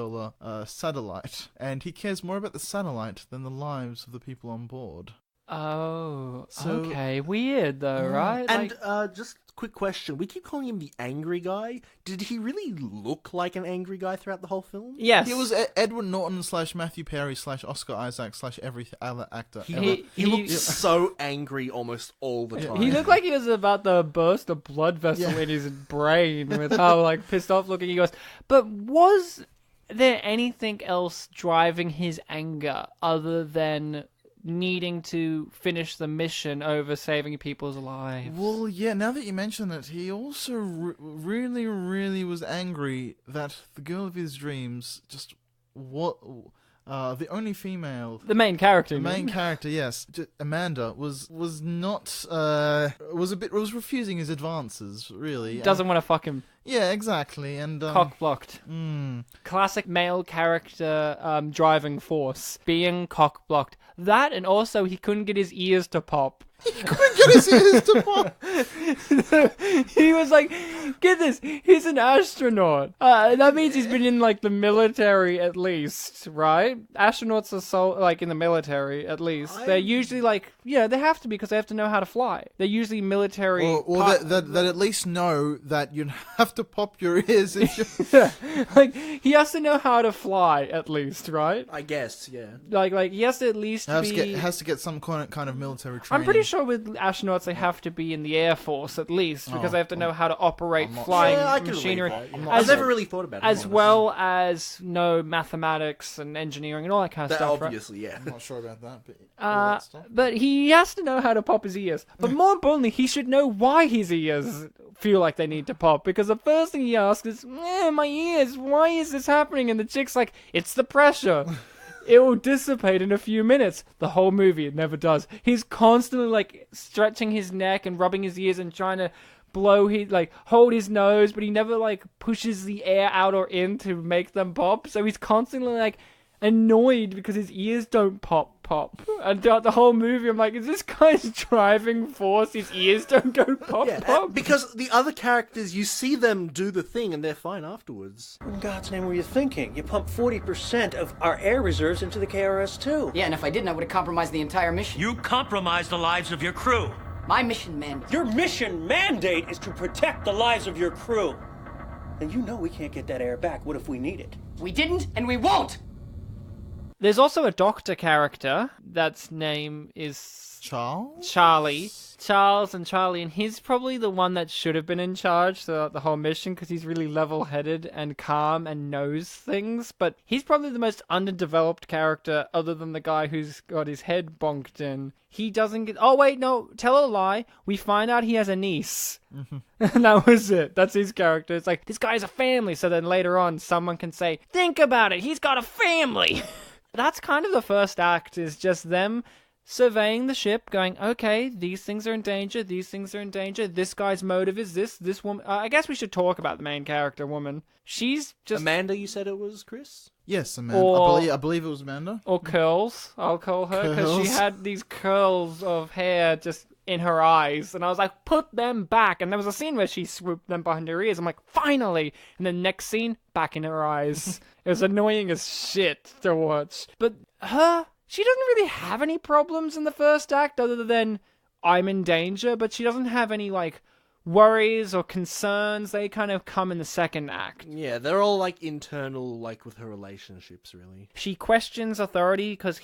satellite, and he cares more about the satellite than the lives of the people on board. Oh, okay. Weird though, right? And just quick question. We keep calling him the angry guy. Did he really look like an angry guy throughout the whole film? Yes. He was Edward Norton / Matthew Perry / Oscar Isaac / every other actor. He looked so angry almost all the time. He looked like he was about to burst a blood vessel in his brain with how like pissed off looking he was. But was there anything else driving his anger other than needing to finish the mission over saving people's lives? Well, yeah, now that you mention it, he also really, really was angry that the girl of his dreams just the only female... The main character. The main character, yes. Amanda was not... was refusing his advances, really. Doesn't want to fuck him. Yeah, exactly, and... cock-blocked. Classic male character driving force. Being cock-blocked. That, and also he couldn't get his ears to pop. He couldn't get his ears to pop! He was like, get this, he's an astronaut. That means he's been in, like, the military at least, right? Astronauts are in the military, at least. They're usually, like, yeah, they have to be because they have to know how to fly. They're usually military... Or that at least know that you have to pop your ears if you... Yeah, like, he has to know how to fly, at least, right? I guess, yeah. Like he has to at least has to get some kind of military training. I'm pretty sure with astronauts they have to be in the Air Force at least because they have to know how to operate flying machinery. I've never really thought about it. As well as know mathematics and engineering and all that kind of stuff. Obviously, right? yeah. I'm not sure about that, but but he has to know how to pop his ears. But more importantly, he should know why his ears feel like they need to pop, because the first thing he asks is, my ears, why is this happening? And the chick's like, it's the pressure. It will dissipate in a few minutes. The whole movie, it never does. He's constantly like stretching his neck and rubbing his ears and trying to hold his nose, but he never like pushes the air out or in to make them pop. So he's constantly like annoyed because his ears don't pop. And throughout the whole movie, I'm like, is this guy's driving force? His ears don't go pop. Because the other characters, you see them do the thing and they're fine afterwards. In God's name, what were you thinking? You pumped 40% of our air reserves into the KRS-2. Yeah, and if I didn't, I would have compromised the entire mission. You compromised the lives of your crew. My mission mandate. Your mission mandate is to protect the lives of your crew. And you know we can't get that air back. What if we need it? We didn't, and we won't! There's also a doctor character that's name is Charlie. Charles and Charlie, and he's probably the one that should have been in charge throughout the whole mission because he's really level-headed and calm and knows things, but he's probably the most underdeveloped character other than the guy who's got his head bonked in. He doesn't get... Oh, wait, no, tell a lie. We find out he has a niece. And that was it. That's his character. It's like, this guy has a family, so then later on someone can say, think about it, he's got a family! That's kind of the first act, is just them surveying the ship, going, okay, these things are in danger, these things are in danger, this guy's motive is this woman... I guess we should talk about the main character woman. She's just... Amanda, you said it was, Chris? Yes, Amanda. I believe it was Amanda. Or Curls, I'll call her, because she had these curls of hair just in her eyes, and I was like, put them back, and there was a scene where she swooped them behind her ears. I'm like, finally! And then next scene, back in her eyes. It was annoying as shit to watch. But she doesn't really have any problems in the first act other than I'm in danger, but she doesn't have any, like, worries or concerns. They kind of come in the second act. Yeah, they're all, like, internal, like, with her relationships, really. She questions authority because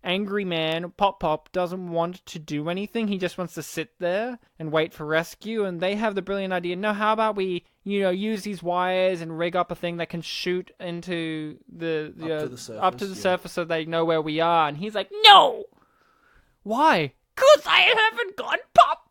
Angry Man, Pop, doesn't want to do anything. He just wants to sit there and wait for rescue, and they have the brilliant idea, no, how about we... use these wires and rig up a thing that can shoot into up to the surface so they know where we are. And he's like, no! Why? 'Cause I haven't got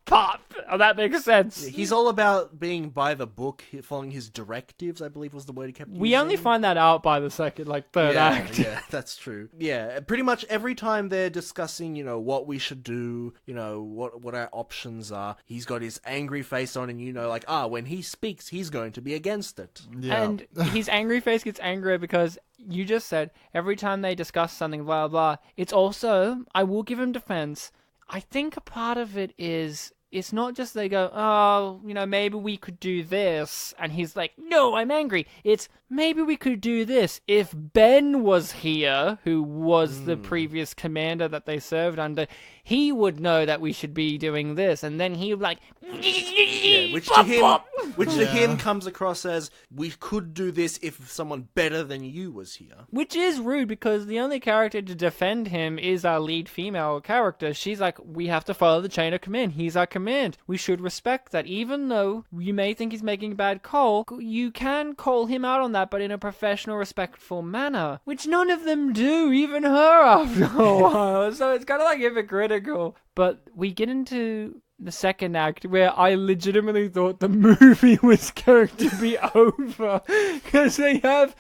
Pop! Oh, that makes sense. He's all about being by the book, following his directives, I believe was the word he kept using. We only find that out by the third act. Yeah, that's true. Yeah, pretty much every time they're discussing, what we should do, what our options are, he's got his angry face on and when he speaks, he's going to be against it. Yeah. And his angry face gets angrier because you just said every time they discuss something, blah, blah, it's also, I will give him defense, I think a part of it is... It's not just they go, maybe we could do this. And he's like, no, I'm angry. It's, maybe we could do this. If Ben was here, who was the previous commander that they served under, he would know that we should be doing this. And then he would like, which to him comes across as, we could do this if someone better than you was here. Which is rude because the only character to defend him is our lead female character. She's like, we have to follow the chain of command. He's our command. We should respect that. Even though you may think he's making a bad call, you can call him out on that, but in a professional, respectful manner. Which none of them do, even her after a while. So it's kind of like hypocritical. But we get into the second act where I legitimately thought the movie was going to be over. Because they have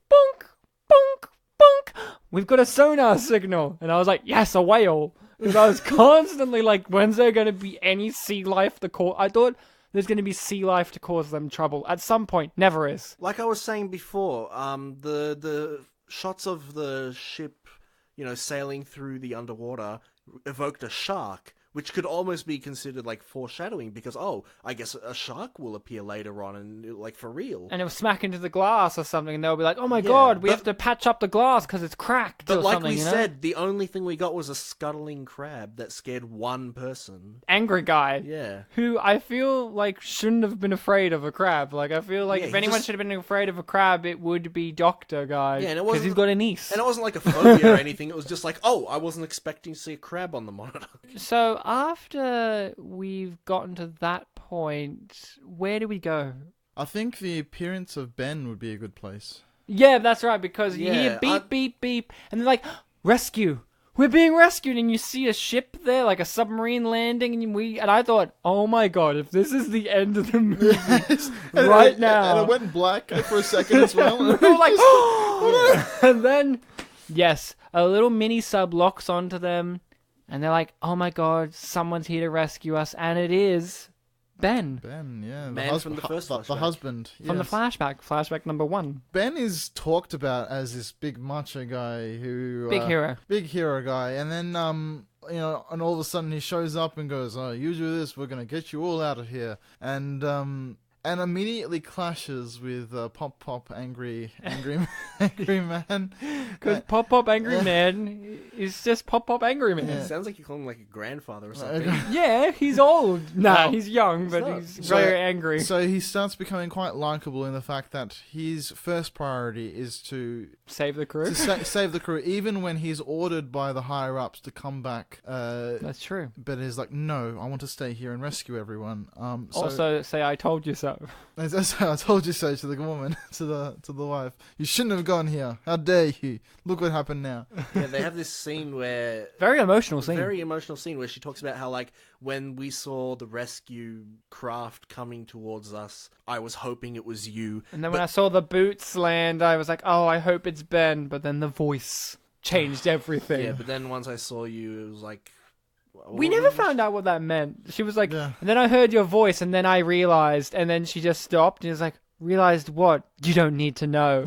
bonk, bonk, bonk. We've got a sonar signal. And I was like, yes, a whale. Because I was constantly like, when's there going to be any sea life to cause? I thought there's going to be sea life to cause them trouble. At some point, never is. Like I was saying before, the shots of the ship, sailing through the underwater evoked a shark, which could almost be considered like foreshadowing because, I guess a shark will appear later on and like for real. And it'll smack into the glass or something and they'll be like, oh my god, we have to patch up the glass because it's cracked. But or like something, we said, the only thing we got was a scuttling crab that scared one person. Angry guy. Yeah. Who I feel like shouldn't have been afraid of a crab. Like, I feel like if anyone should have been afraid of a crab, it would be Doctor Guy. Yeah, because he's got a niece. And it wasn't like a phobia or anything. It was just like, I wasn't expecting to see a crab on the monitor. So after we've gotten to that point, where do we go? I think the appearance of Ben would be a good place. Yeah, that's right, because you hear beep, beep, beep, and they're like, rescue! We're being rescued, and you see a ship there, like a submarine landing, and I thought, oh my god, if this is the end of the movie now. And it went black for a second as well. We were like, oh! And then, yes, a little mini sub locks onto them, and they're like, oh my god, someone's here to rescue us, and it is Ben. Ben, yeah. Man from the first flashback. The husband. From the flashback number 1. Ben is talked about as this big macho guy who... Big hero. Big hero guy. And then, and all of a sudden he shows up and goes, you do this, we're going to get you all out of here. And immediately clashes with Pop Angry Man. Because Pop Angry Man is just Pop Angry Man. It sounds like you call him like a grandfather or something. Yeah, he's old. He's young, but he's very angry. So he starts becoming quite likable in the fact that his first priority is to save the crew. to save the crew, even when he's ordered by the higher ups to come back. That's true. But he's like, no, I want to stay here and rescue everyone. So, Also, say I told you so. that's how I told you so to the woman, to the wife. You shouldn't have gone here. How dare you? Look what happened now. Yeah, they have this scene where Very emotional scene. Very emotional scene where she talks about how, like, when we saw the rescue craft coming towards us, I was hoping it was you. And then when I saw the boots land, I was like, oh, I hope it's Ben. But then the voice changed everything. Yeah, but then once I saw you, it was like... We never found out what that meant. She was like, Yeah. and then I heard your voice, and then I realized, and then she just stopped, and was like, realized what? You don't need to know.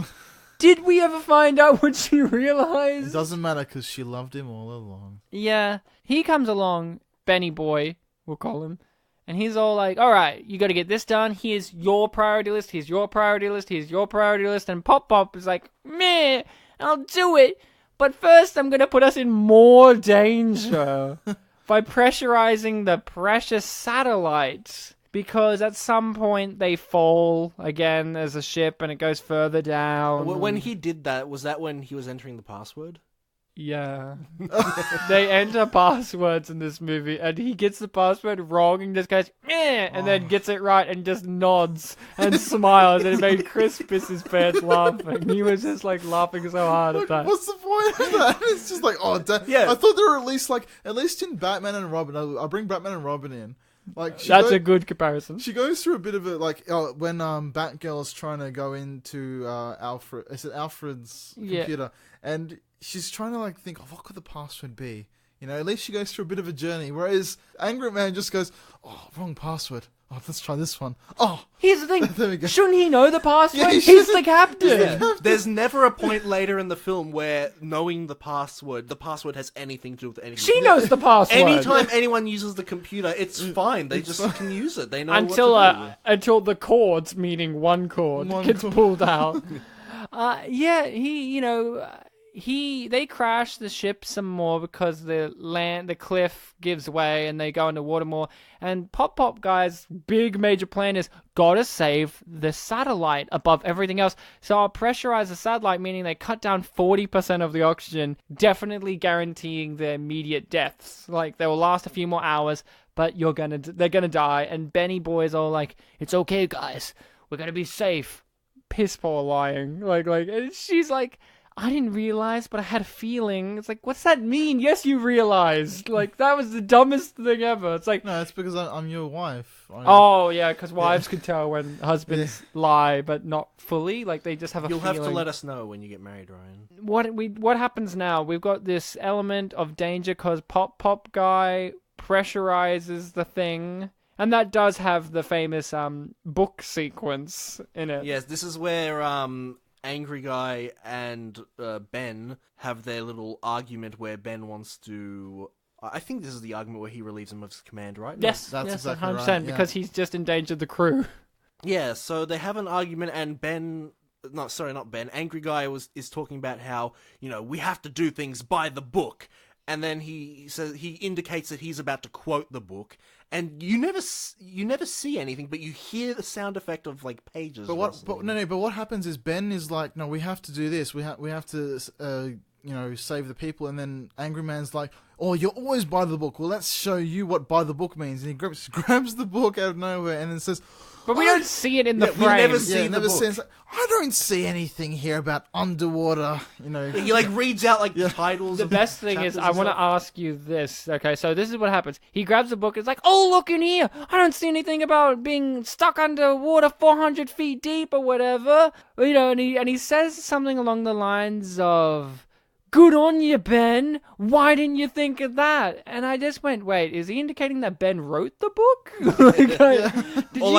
Did we ever find out what she It realized? doesn't matter because she loved him all along. Yeah. He comes along, Benny Boy, we'll call him, and he's all like, all right, you got to get this done. Here's your priority list. Here's your priority list. Here's your priority list. And Pop is like, meh, I'll do it. But first, I'm going to put us in more danger by pressurizing the precious satellite. Because at some point they fall again as a ship and it goes further down. When he did that, was that when he was entering the password? Yeah. They enter passwords in this movie and he gets the password wrong and just goes, eh, and then gets it right and just nods and smiles, and it made Chris piss his pants laughing. He was just like laughing so hard at that. What's the point of that? It's just like, oh, Yeah. I thought they were at least in Batman and Robin. I'll bring Batman and Robin in. Like That's a good comparison. She goes through a bit of a when Batgirl's trying to go into Alfred. Is it Alfred's computer? And she's trying to like think, what could the password be? You know, at least she goes through a bit of a journey. Whereas Angry Man just goes, oh, wrong password. Oh, let's try this one. Oh, here's the thing. There we go. Shouldn't he know the password? Yeah, He's the captain. There's never a point later in the film where knowing the password has anything to do with anything. She knows the password. Anytime anyone uses the computer, it's fine. They just can use it. They know until what to do. until the chords, meaning one chord, gets pulled out. Yeah, they crash the ship some more because the cliff gives way and they go underwater more. And Pop Guy's big major plan is gotta save the satellite above everything else. So I'll pressurize the satellite, meaning they cut down 40% of the oxygen, definitely guaranteeing their immediate deaths. Like they will last a few more hours, but they're gonna die. And Benny Boy's all like, "It's okay, guys, we're gonna be safe." Piss poor lying, and she's like, I didn't realize, but I had a feeling. It's like, what's that mean? Yes, you realized. Like, that was the dumbest thing ever. It's like... No, it's because I'm your wife. Oh, yeah, because wives can tell when husbands lie, but not fully. Like, they just have a feeling. You'll have to let us know when you get married, Ryan. What happens now? We've got this element of danger because Pop Guy pressurizes the thing. And that does have the famous book sequence in it. Yes, this is where... Angry Guy and Ben have their little argument where Ben wants to... I think this is the argument where he relieves him of his command, right? Yes, that's exactly 100%, right, because he's just endangered the crew. Yeah, so they have an argument and Ben... No, sorry, not Ben. Angry Guy is talking about how, we have to do things by the book. And then he indicates that he's about to quote the book, and you never see anything, but you hear the sound effect of like pages. But what happens is Ben is like, no, we have to do this. We have to save the people. And then Angry Man's like, oh, you're always by the book. Well, let's show you what by the book means. And he grabs the book out of nowhere and then says, but we don't see it in the frame. We never see the book. It's like, I don't see anything here about underwater, He like reads out like titles. The best thing is, I want to ask you this. Okay, so this is what happens. He grabs the book. It's like, oh, look in here. I don't see anything about being stuck underwater 400 feet deep or whatever. And he says something along the lines of, good on you, Ben. Why didn't you think of that? And I just went, wait, is he indicating that Ben wrote the book?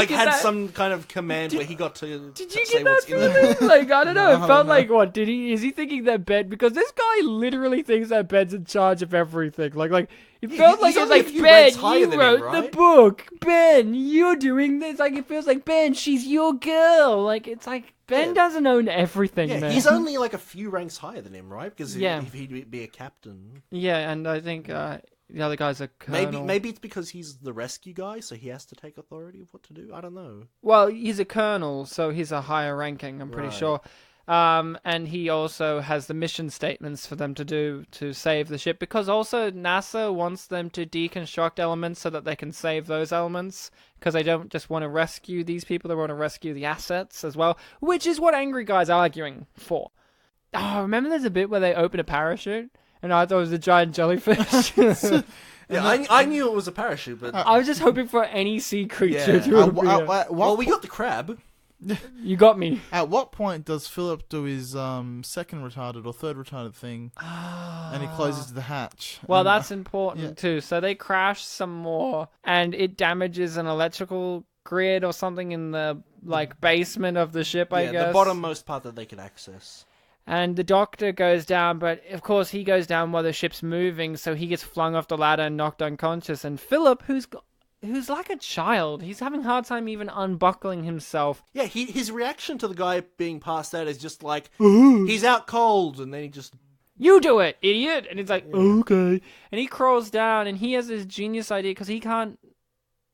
Had some kind of command where he got to Did you say get that what's in the feeling? book? Like, I don't know. It felt like, what? Is he thinking that Ben... Because this guy literally thinks that Ben's in charge of everything. Like it felt like, it's like, Ben, you wrote the book. Ben, you're doing this. Like, it feels like, Ben, she's your girl. Like, it's like... Ben doesn't own everything, man. He's only like a few ranks higher than him, right? Because if he'd be a captain. Yeah, and I think the other guy's a colonel. Maybe it's because he's the rescue guy, so he has to take authority of what to do. I don't know. Well, he's a colonel, so he's a higher ranking, I'm pretty sure. And he also has the mission statements for them to do to save the ship, because also NASA wants them to deconstruct elements so that they can save those elements, because they don't just want to rescue these people, they want to rescue the assets as well, which is what Angry Guy's arguing for. Oh, remember there's a bit where they open a parachute? And I thought it was a giant jellyfish. Yeah, I knew it was a parachute, but... I was just hoping for any sea creature to appear. Well, we got the crab. You got me. At what point does Philip do his second retarded or third retarded thing, and he closes the hatch? Well, And- that's important too. So they crash some more, and it damages an electrical grid or something in the basement of the ship, I guess. The bottommost part that they could access. And the Doctor goes down, but of course he goes down while the ship's moving, so he gets flung off the ladder and knocked unconscious. And Philip, who's like a child, he's having a hard time even unbuckling himself. Yeah, his reaction to the guy being passed out is just like, he's out cold, and then he just... You do it, idiot! And he's like, okay. And he crawls down, and he has this genius idea, because he can't...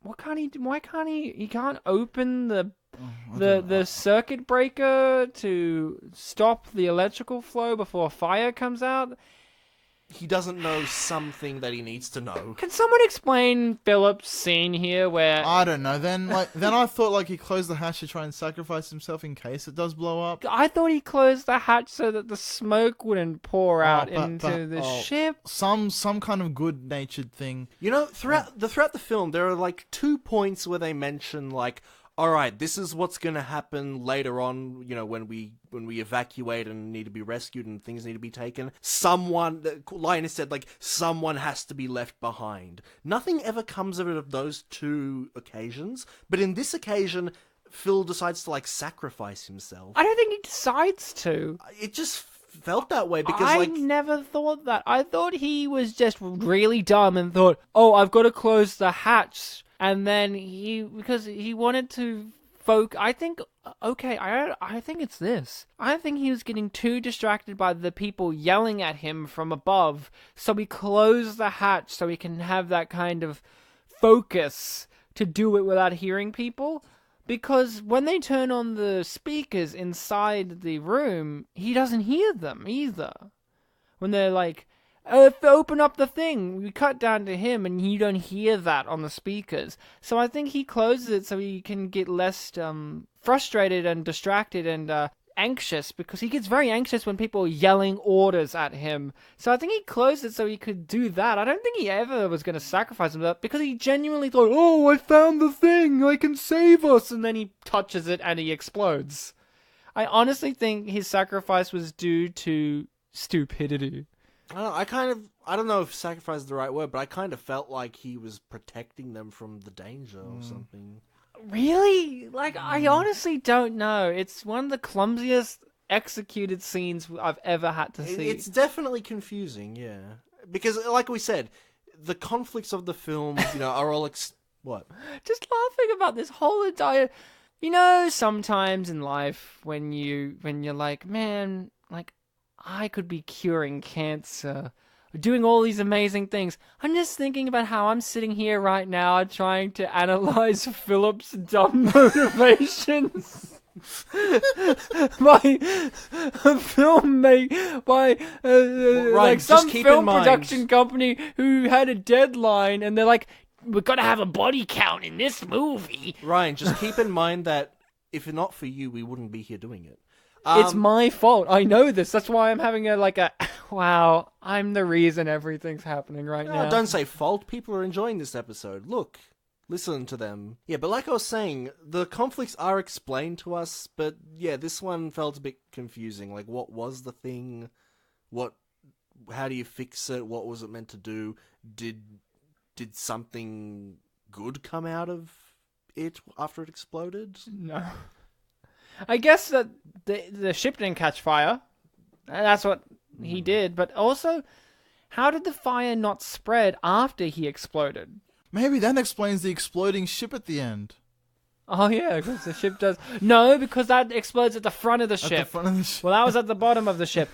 What can't he do? Why can't he... He can't open the circuit breaker to stop the electrical flow before fire comes out? He doesn't know something that he needs to know. Can someone explain Philip's scene here where... I don't know. Then I thought he closed the hatch to try and sacrifice himself in case it does blow up. I thought he closed the hatch so that the smoke wouldn't pour out into the ship. Some kind of good-natured thing. You know, throughout the film, there are 2 points where they mention all right, this is what's going to happen later on, when we evacuate and need to be rescued and things need to be taken. Linus said, someone has to be left behind. Nothing ever comes of it of those 2 occasions, but in this occasion, Phil decides to, sacrifice himself. I don't think he decides to. It just felt that way because, I never thought that. I thought he was just really dumb and thought, oh, I've got to close the hatch. And then because he wanted to I think it's this. I think he was getting too distracted by the people yelling at him from above, so he closed the hatch so he can have that kind of focus to do it without hearing people. Because when they turn on the speakers inside the room, he doesn't hear them either. When they're like, open up the thing. We cut down to him and you don't hear that on the speakers. So I think he closes it so he can get less frustrated and distracted and anxious, because he gets very anxious when people are yelling orders at him. So I think he closed it so he could do that. I don't think he ever was going to sacrifice himself, because he genuinely thought, oh, I found the thing, I can save us, and then he touches it and he explodes. I honestly think his sacrifice was due to stupidity. I don't know if sacrifice is the right word, but I kind of felt like he was protecting them from the danger or something. Really? I honestly don't know. It's one of the clumsiest executed scenes I've ever had to see. It's definitely confusing, yeah. Because, like we said, the conflicts of the film, are all... What? Just laughing about this whole entire... sometimes in life, when you're like, man, I could be curing cancer, doing all these amazing things. I'm just thinking about how I'm sitting here right now trying to analyze Philip's dumb motivations. By a film made by some film production company who had a deadline, and they're like, we've got to have a body count in this movie. Ryan, just keep in mind that if not for you, we wouldn't be here doing it. It's my fault. I know this. That's why I'm having wow, I'm the reason everything's happening right now. Don't say fault. People are enjoying this episode. Look, listen to them. Yeah, but like I was saying, the conflicts are explained to us, but yeah, this one felt a bit confusing. What was the thing? How do you fix it? What was it meant to do? Did something good come out of it after it exploded? No. I guess that the ship didn't catch fire. That's what he did. But also, how did the fire not spread after he exploded? Maybe that explains the exploding ship at the end. Oh, yeah, because the ship does... No, because that explodes at the front of the ship. At the front of the ship. Well, that was at the bottom of the ship.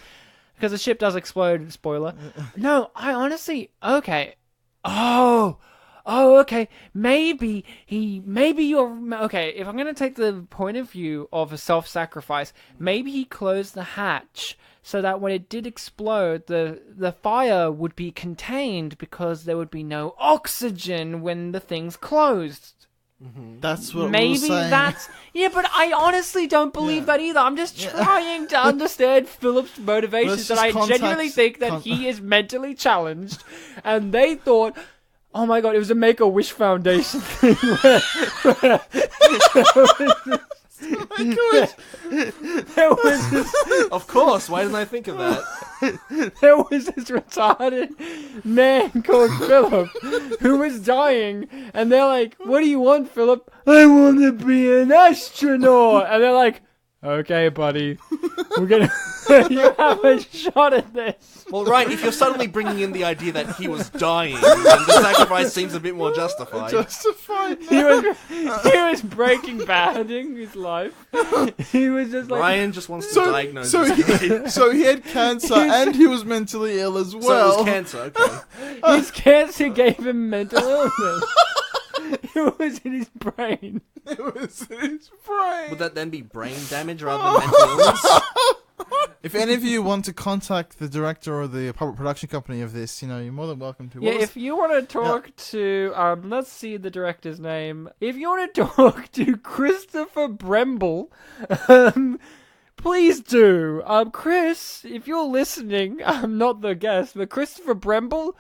Because the ship does explode, spoiler. No, I honestly... Okay. Oh, oh, okay, maybe you're, okay, if I'm going to take the point of view of a self-sacrifice, maybe he closed the hatch so that when it did explode, the fire would be contained because there would be no oxygen when the thing's closed. That's what Maybe we were saying. that's... Yeah, but I honestly don't believe that either. I'm just trying to understand Philip's motivations, and I genuinely think that he is mentally challenged, and they thought, oh my god, it was a Make-A-Wish Foundation thing there was this... Of course, why didn't I think of that? There was this retarded man called Philip who was dying, and they're like, what do you want, Philip? I want to be an astronaut. And they're like, okay, buddy, we're gonna you have a shot at this. Well, right, if you're suddenly bringing in the idea that he was dying, then the sacrifice seems a bit more justified. He was Breaking Bading his life. He was just like... Ryan just wants to diagnose So he had cancer and he was mentally ill as well. So it was cancer, okay. His cancer gave him mental illness. It was in his brain. It was in his brain. Would that then be brain damage rather than mental illness? If any of you want to contact the director or the public production company of this, you know, you're more than welcome to. Yeah, if you want to talk to, let's see the director's name. If you want to talk to Christopher Bremble, please do. Chris, if you're listening, I'm not the guest, but Christopher Bremble,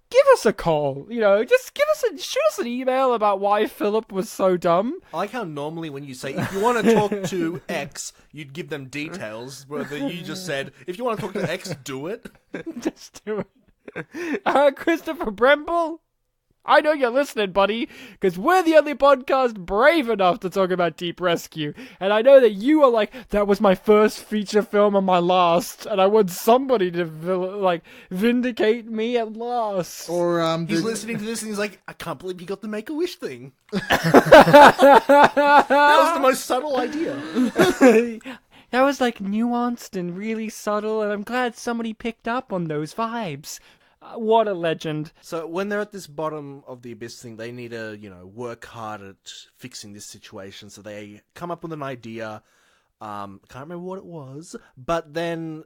give us a call. You know, just shoot us an email about why Philip was so dumb. I like how normally when you say, if you want to talk to X, you'd give them details, whether you just said, if you want to talk to X, do it. Just do it. Christopher Bremble, I know you're listening, buddy, because we're the only podcast brave enough to talk about Deep Rescue. And I know that you are like, that was my first feature film and my last, and I want somebody to, like, vindicate me at last. Or, he's listening to this and he's like, I can't believe you got the Make-A-Wish thing. That was the most subtle idea. That was, like, nuanced and really subtle, and I'm glad somebody picked up on those vibes. What a legend. So when they're at this bottom of the abyss thing, they need to, you know, work hard at fixing this situation. So they come up with an idea. Can't remember what it was, but then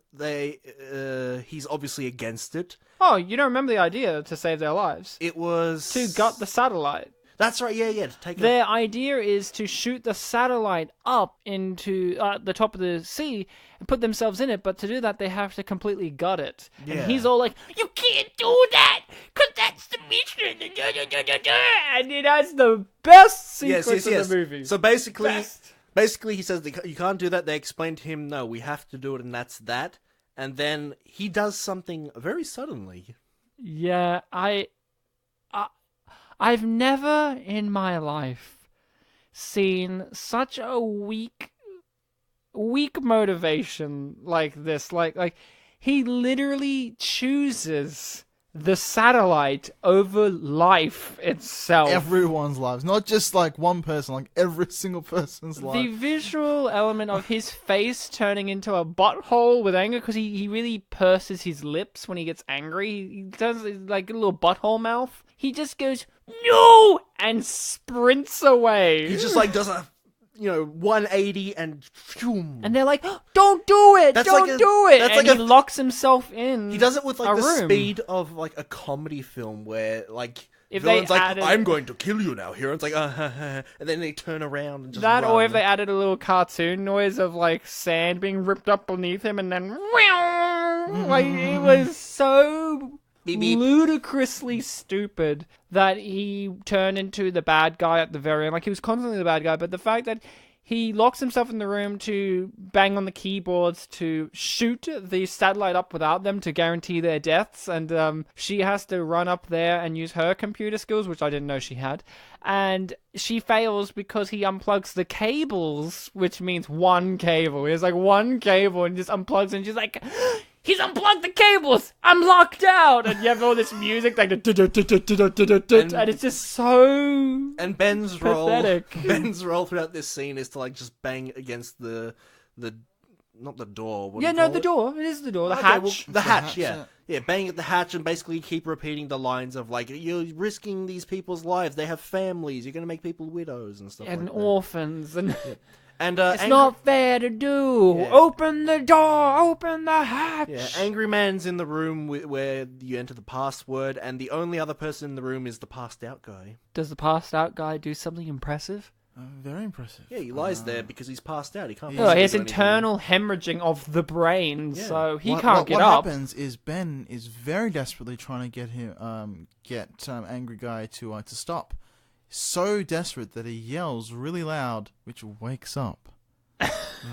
he's obviously against it. Oh, you don't remember the idea to save their lives? It was... to gut the satellite. That's right, yeah, to take Their idea is to shoot the satellite up into the top of the sea and put themselves in it, but to do that, they have to completely gut it. Yeah. And he's all like, you can't do that, because that's the mission, and it has the best sequence in the movie. So basically he says you can't do that. They explain to him, no, we have to do it, and that's that. And then he does something very suddenly. Yeah, I've never in my life seen such a weak motivation like this. Like he literally chooses the satellite over life itself. Everyone's lives, not just like one person, like every single person's life. The visual element of his face turning into a butthole with anger, because he really purses his lips when he gets angry. He does like a little butthole mouth. He just goes, no! And sprints away. He just like does a 180 and phew. And they're like, oh, don't do it! Don't do it! And he locks himself in. He does it with like the room. speed of like a comedy film where like if villain's they like, added... I'm going to kill you now, hero. It's like, and then they turn around and just that, run. or if they added a little cartoon noise of like sand being ripped up beneath him, and then like it was so beep, beep. ludicrously stupid that he turned into the bad guy at the very end. Like he was constantly the bad guy, but the fact that he locks himself in the room to bang on the keyboards to shoot the satellite up without them to guarantee their deaths. And she has to run up there and use her computer skills, which I didn't know she had. And she fails because he unplugs the cables, which means one cable. He has like one cable and just unplugs, and she's like, he's unplugged the cables! I'm locked out! And you have all this music like and it's just so and Ben's pathetic. Ben's role throughout this scene is to like just bang against the not the door. What do Yeah, you no, call the it? door. It is the door. The Okay, hatch. well, the hatch, yeah. Yeah, bang at the hatch and basically keep repeating the lines of, like, you're risking these people's lives. They have families. You're going to make people widows and stuff and like that. orphans. And And it's not fair to do. Yeah. Open the door. Open the hatch. Yeah, Angry Man's in the room where you enter the password, and the only other person in the room is the passed out guy. Does the passed out guy do something impressive? Very impressive. Yeah, he lies there because he's passed out. He can't. Oh, physically he has do anything. internal hemorrhaging of the brain, Yeah. so he What can't get up. What happens is Ben is very desperately trying to get him, Angry Guy to stop. So desperate that he yells really loud, which wakes up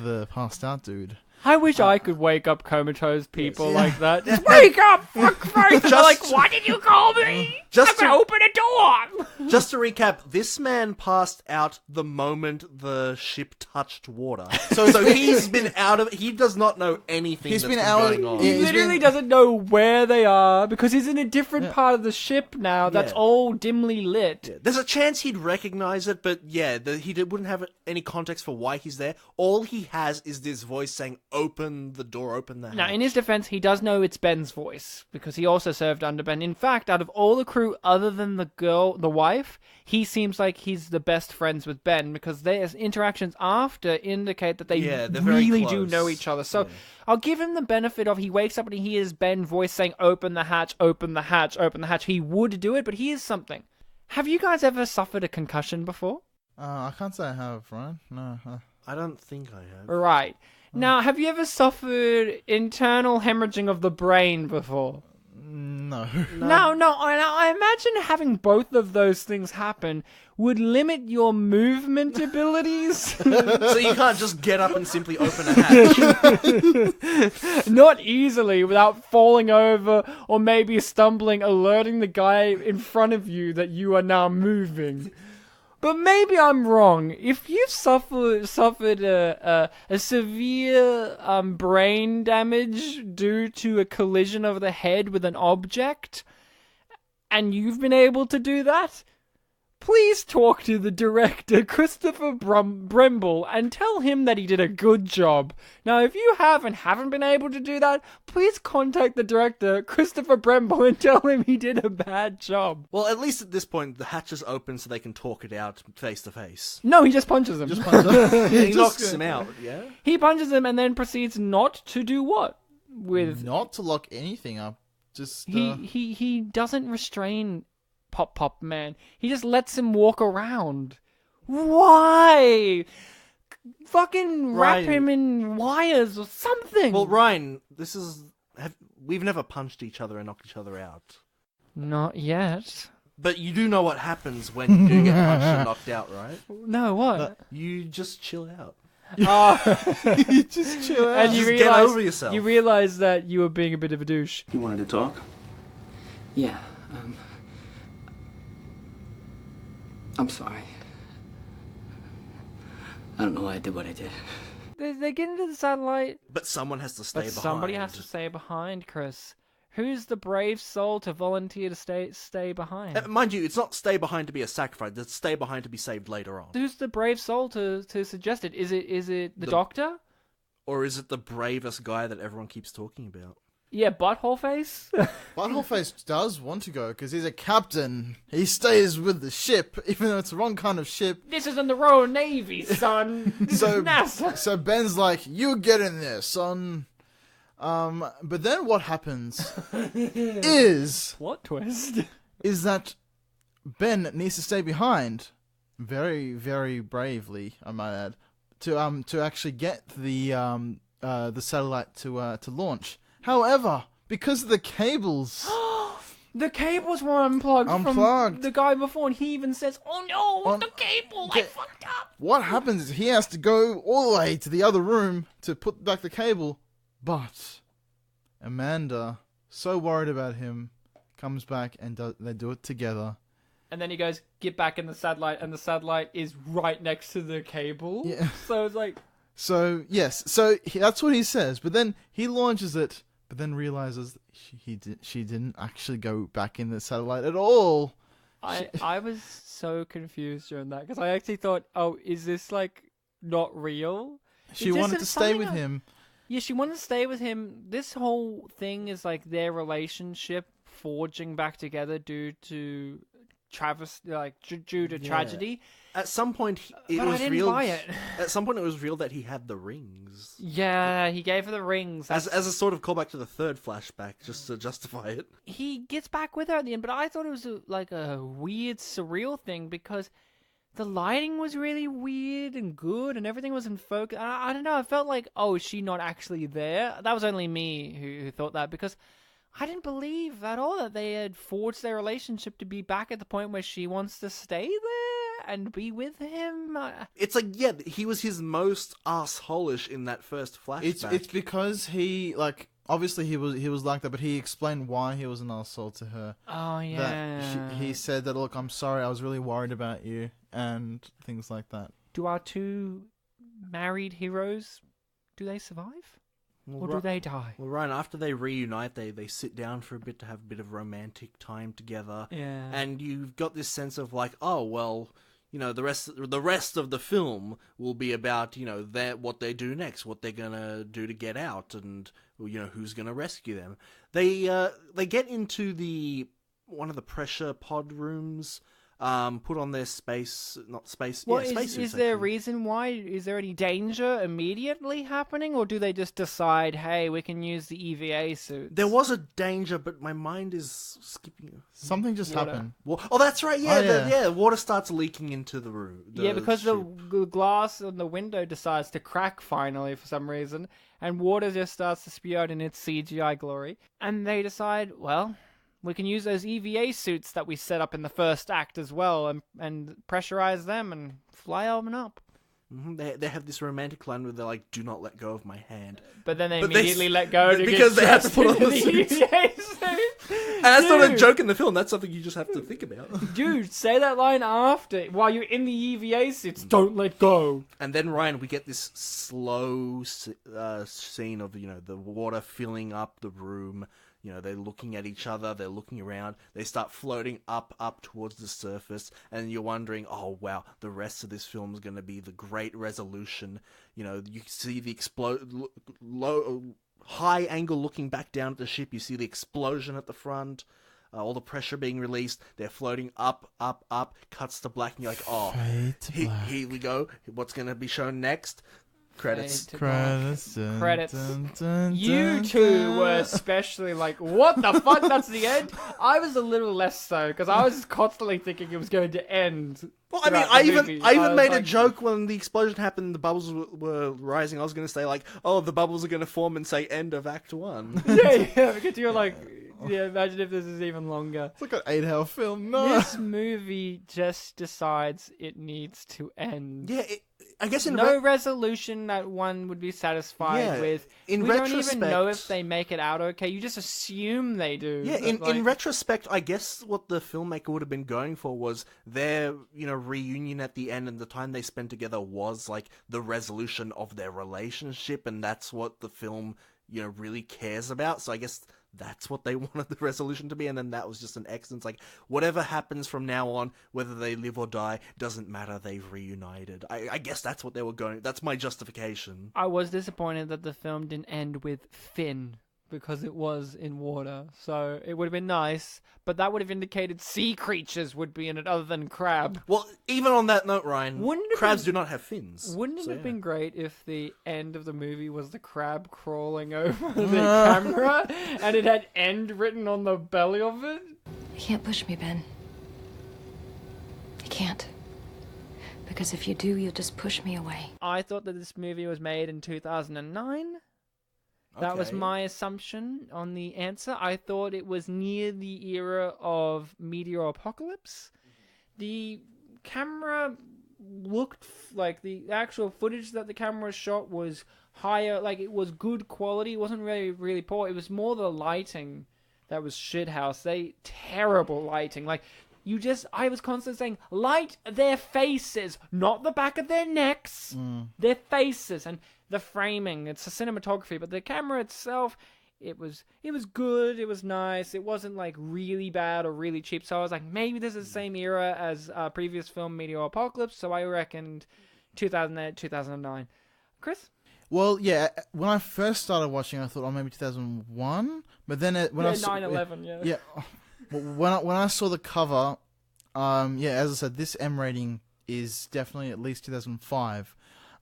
the passed out dude. I wish I could wake up comatose people Yeah. like that. Just wake up, fuck Christ! Just- Like, why did you call me? Just I'm gonna open a door. Just to recap, this man passed out the moment the ship touched water. So he's been out of. He does not know anything. He's that's been out- going on. He He's literally been- doesn't know where they are because he's in a different part of the ship now that's Yeah. all dimly lit. There's a chance he'd recognize it, but yeah, wouldn't have any context for why he's there. All he has is this voice saying, "Open the door, open the hatch." Now, in his defense, he does know it's Ben's voice because he also served under Ben. In fact, out of all the crew, other than the girl, the wife, he seems like he's the best friends with Ben because their interactions after indicate that they Yeah, they're very really do close. know each other. So I'll give him the benefit of he wakes up and he hears Ben's voice saying, "Open the hatch, open the hatch, open the hatch." He would do it, but here's something. Have you guys ever suffered a concussion before? I can't say I have, Ryan. No. I don't think I have. Right. Now, have you ever suffered internal hemorrhaging of the brain before? No. No, I imagine having both of those things happen would limit your movement abilities. So you can't just get up and simply open a hatch. Not easily without falling over or maybe stumbling, alerting the guy in front of you that you are now moving. But maybe I'm wrong. If you've suffered a severe brain damage due to a collision of the head with an object, and you've been able to do that, please talk to the director, Christopher Bremble, and tell him that he did a good job. Now, if you haven't been able to do that, please contact the director, Christopher Bremble, and tell him he did a bad job. Well, at least at this point, the hatch is open so they can talk it out face to face. No, he just punches him. He knocks him out, yeah? He punches him and then proceeds not to do what? With Not to lock anything up. Just he doesn't restrain Pop Man. He just lets him walk around. Why? Fucking wrap Ryan. him in wires or something. Well, Ryan, we've never punched each other and knocked each other out. Not yet. But you do know what happens when you do get punched and knocked out, right? No, what? You just chill out. you just chill out. And you Just get realize, over yourself. You realize that you were being a bit of a douche. You wanted to talk? Yeah, I'm sorry. I don't know why I did what I did. They get into the satellite, But someone has to stay but behind. somebody has to stay behind, Chris. Who's the brave soul to volunteer to stay behind? Mind you, it's not stay behind to be a sacrifice. It's stay behind to be saved later on. Who's the brave soul to suggest it? Is it the doctor? Or is it the bravest guy that everyone keeps talking about? Yeah, Butthole Face? Butthole Face does want to go because he's a captain. He stays with the ship, even though it's the wrong kind of ship. This isn't the Royal Navy, son. This is NASA. So Ben's like, "You get in there, son." But then what happens is What twist? is that Ben needs to stay behind, very very bravely, I might add, to actually get the satellite to launch. However, because of the cables, The cables were unplugged from Unplugged. the guy before, and he even says, "Oh no, the cable! I fucked up." what happens is he has to go all the way to the other room to put back the cable. But Amanda, so worried about him, comes back and they do it together. And then he goes, "Get back in the satellite," and the satellite is right next to the cable. Yeah. So it's like, So yes, that's what he says. But then he launches it, but then realizes she didn't actually go back in the satellite at all. I was so confused during that because I actually thought, "Oh, is this like not real?" She wanted to stay with him. Yeah, she wanted to stay with him. This whole thing is like their relationship forging back together due to due to tragedy. At some point, it But I was didn't real. buy it. At some point, it was real that he had the rings. Yeah, he gave her the rings. As a sort of callback to the third flashback, just to justify it. He gets back with her at the end, but I thought it was like a weird, surreal thing because the lighting was really weird and good, and everything was in focus. I don't know. I felt like, oh, is she not actually there? That was only me who thought that because I didn't believe at all that they had forged their relationship to be back at the point where she wants to stay there and be with him. It's like, yeah, he was his most asshole-ish in that first flashback. It's because he, like, obviously he was like that, but he explained why he was an asshole to her. Oh, yeah. That he said that, look, I'm sorry, I was really worried about you, and things like that. Do our two married heroes, do they survive? Or do they die? Well, Ryan, after they reunite, they sit down for a bit to have a bit of romantic time together. Yeah. And you've got this sense of like, oh, well, you know, the rest of the film will be about, you know, what they do next, what they're gonna do to get out, and, you know, who's gonna rescue them. They get into one of the pressure pod rooms, put on their space suits. Is there a reason why? Is there any danger immediately happening, or do they just decide, hey, we can use the EVA suits? There was a danger, but my mind is skipping. Something just happened. Oh, that's right. Yeah, Oh, yeah. water starts leaking into the room. Yeah, because the glass on the window decides to crack finally for some reason, and water just starts to spew out in its CGI glory. And they decide, well, we can use those EVA suits that we set up in the first act as well, and pressurize them and fly them up. Mm-hmm. They have this romantic line where they're like, "Do not let go of my hand," but then they immediately let go because they have to put on the suits. EVA suits. And that's not a joke in the film. That's something you just have to think about. Dude, say that line after while you're in the EVA suits. Don't let go. And then Ryan, we get this slow scene of, you know, the water filling up the room. You know, they're looking at each other, they're looking around, they start floating up towards the surface, and you're wondering, oh wow, the rest of this film is going to be the great resolution. You know, you see the high angle looking back down at the ship, you see the explosion at the front, all the pressure being released, they're floating up, cuts to black, and you're like, oh, here we go, what's going to be shown next? Credits. You two were especially like, what the fuck? That's the end? I was a little less so, because I was constantly thinking it was going to end. Well, I mean, I even made a joke when the explosion happened and the bubbles were rising. I was going to say, like, oh, the bubbles are going to form and say end of Act 1. Yeah, because you're like, yeah, imagine if this is even longer. It's like an 8-hour film. No. This movie just decides it needs to end. Yeah, I guess no resolution that one would be satisfied with. We don't even know if they make it out okay. You just assume they do. Yeah, in retrospect, I guess what the filmmaker would have been going for was their, you know, reunion at the end, and the time they spent together was like the resolution of their relationship, and that's what the film, you know, really cares about. So I guess that's what they wanted the resolution to be, and then that was just an excellence. Like, whatever happens from now on, whether they live or die, doesn't matter, they've reunited. I guess that's what they were going... That's my justification. I was disappointed that the film didn't end with Finn, because it was in water. So it would have been nice, but that would have indicated sea creatures would be in it other than crab. Well, even on that note, Ryan, crabs do not have fins. Wouldn't it have been great if the end of the movie was the crab crawling over the camera and it had end written on the belly of it? You can't push me, Ben. You can't. Because if you do, you'll just push me away. I thought that this movie was made in 2009. That was my assumption on the answer. I thought it was near the era of Meteor Apocalypse. The camera looked like the actual footage that the camera shot was higher, like it was good quality. It wasn't really poor. It was more the lighting that was shithouse. Terrible lighting. Like, I was constantly saying, light their faces, not the back of their necks, their faces, and the framing. It's the cinematography, but the camera itself, it was good, it was nice, it wasn't like really bad or really cheap, so I was like, maybe this is the same era as previous film Meteor Apocalypse, so I reckoned 2008, 2009. Chris? Well, yeah, when I first started watching, I thought, maybe 2001. But then when I saw 9/11, yeah. Yeah. Well, when I saw the cover, as I said, this M rating is definitely at least 2005.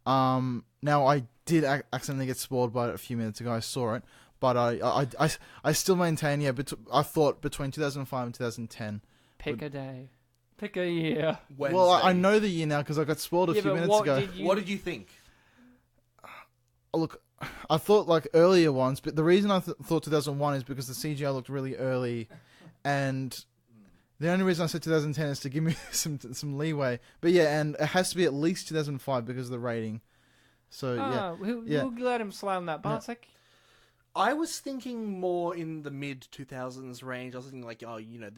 Now I did accidentally get spoiled by it a few minutes ago. I saw it, but I still maintain, I thought between 2005 and 2010. Pick a day. Pick a year. Wednesday. Well, I know the year now because I got spoiled a few minutes ago. What did you think? Look, I thought like earlier ones, but the reason I thought 2001 is because the CGI looked really early, and the only reason I said 2010 is to give me some leeway. But yeah, and it has to be at least 2005 because of the rating. So We'll let him slam that, Bartek. I was thinking more in the mid-2000s range. I was thinking like,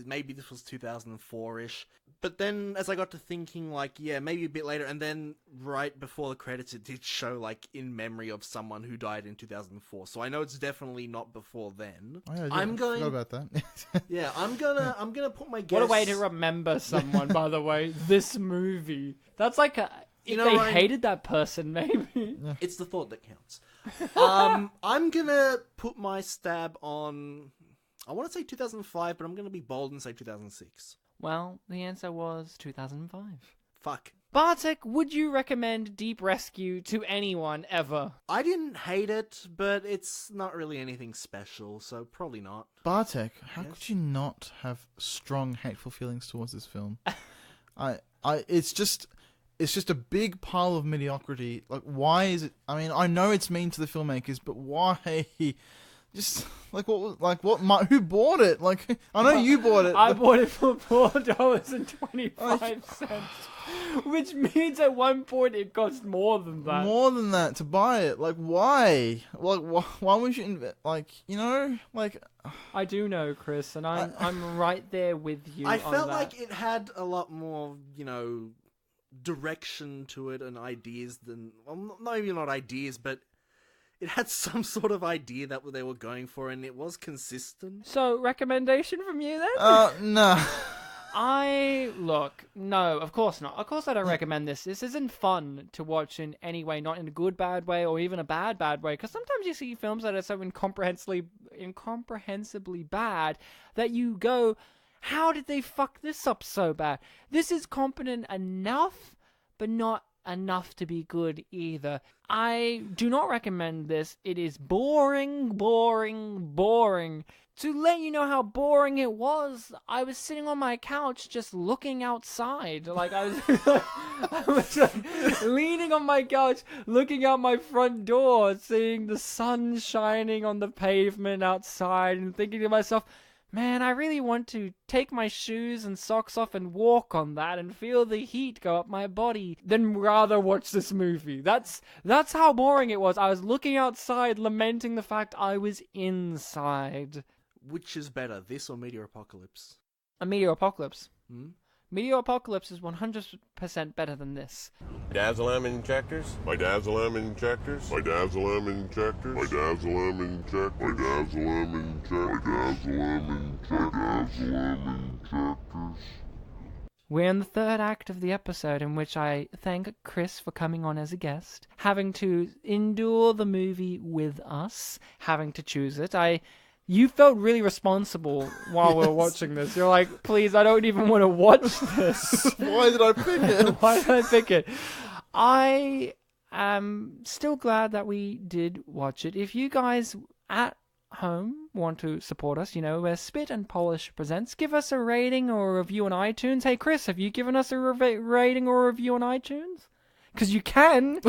maybe this was 2004-ish. But then as I got to thinking like, maybe a bit later, and then right before the credits it did show like in memory of someone who died in 2004. So I know it's definitely not before then. Oh, yeah, I forgot about that. Yeah, I'm gonna put my guess. What a way to remember someone, by the way. This movie. That's like if they Ryan, hated that person, maybe. It's the thought that counts. I'm gonna put my stab on, I want to say 2005, but I'm gonna be bold and say 2006. Well, the answer was 2005. Fuck. Bartek, would you recommend Deep Rescue to anyone ever? I didn't hate it, but it's not really anything special, so probably not. Bartek, how could you not have strong, hateful feelings towards this film? It's just a big pile of mediocrity. Like, why is it? I mean, I know it's mean to the filmmakers, but why? Just who bought it? Like, I know you bought it. I bought it for $4.25, which means at one point it cost more than that. More than that to buy it. Like, why? Like, why would you invest? Like, I do know, Chris, and I'm right there with you. I felt like it had a lot more, direction to it and ideas than, well, maybe not ideas, but it had some sort of idea that they were going for, and it was consistent. So, recommendation from you then? No. No, of course not. Of course I don't recommend this. This isn't fun to watch in any way, not in a good, bad way, or even a bad way, because sometimes you see films that are so incomprehensibly bad that you go, how did they fuck this up so bad? This is competent enough, but not enough to be good either. I do not recommend this. It is boring. To let you know how boring it was, I was sitting on my couch just looking outside. Like, I was leaning on my couch, looking out my front door, seeing the sun shining on the pavement outside, and thinking to myself, man, I really want to take my shoes and socks off and walk on that and feel the heat go up my body, than rather watch this movie. That's how boring it was. I was looking outside, lamenting the fact I was inside. Which is better, this or Meteor Apocalypse? A Meteor Apocalypse. Hmm? Meteor Apocalypse is 100% better than this. Dazzle-am injectors? My dazzle-am injectors? My dazzle-am injectors? My dazzle-am injectors? My dazzle-am injectors? My dazzle-am injectors? My dazzle-am injectors? We're in the third act of the episode, in which I thank Chris for coming on as a guest, having to endure the movie with us, having to choose it. You felt really responsible while we were watching this. You're like, please, I don't even want to watch this. Why did I pick it? Why did I pick it? I am still glad that we did watch it. If you guys at home want to support us, where Spit and Polish presents, give us a rating or a review on iTunes. Hey, Chris, have you given us a rating or a review on iTunes? Because you can.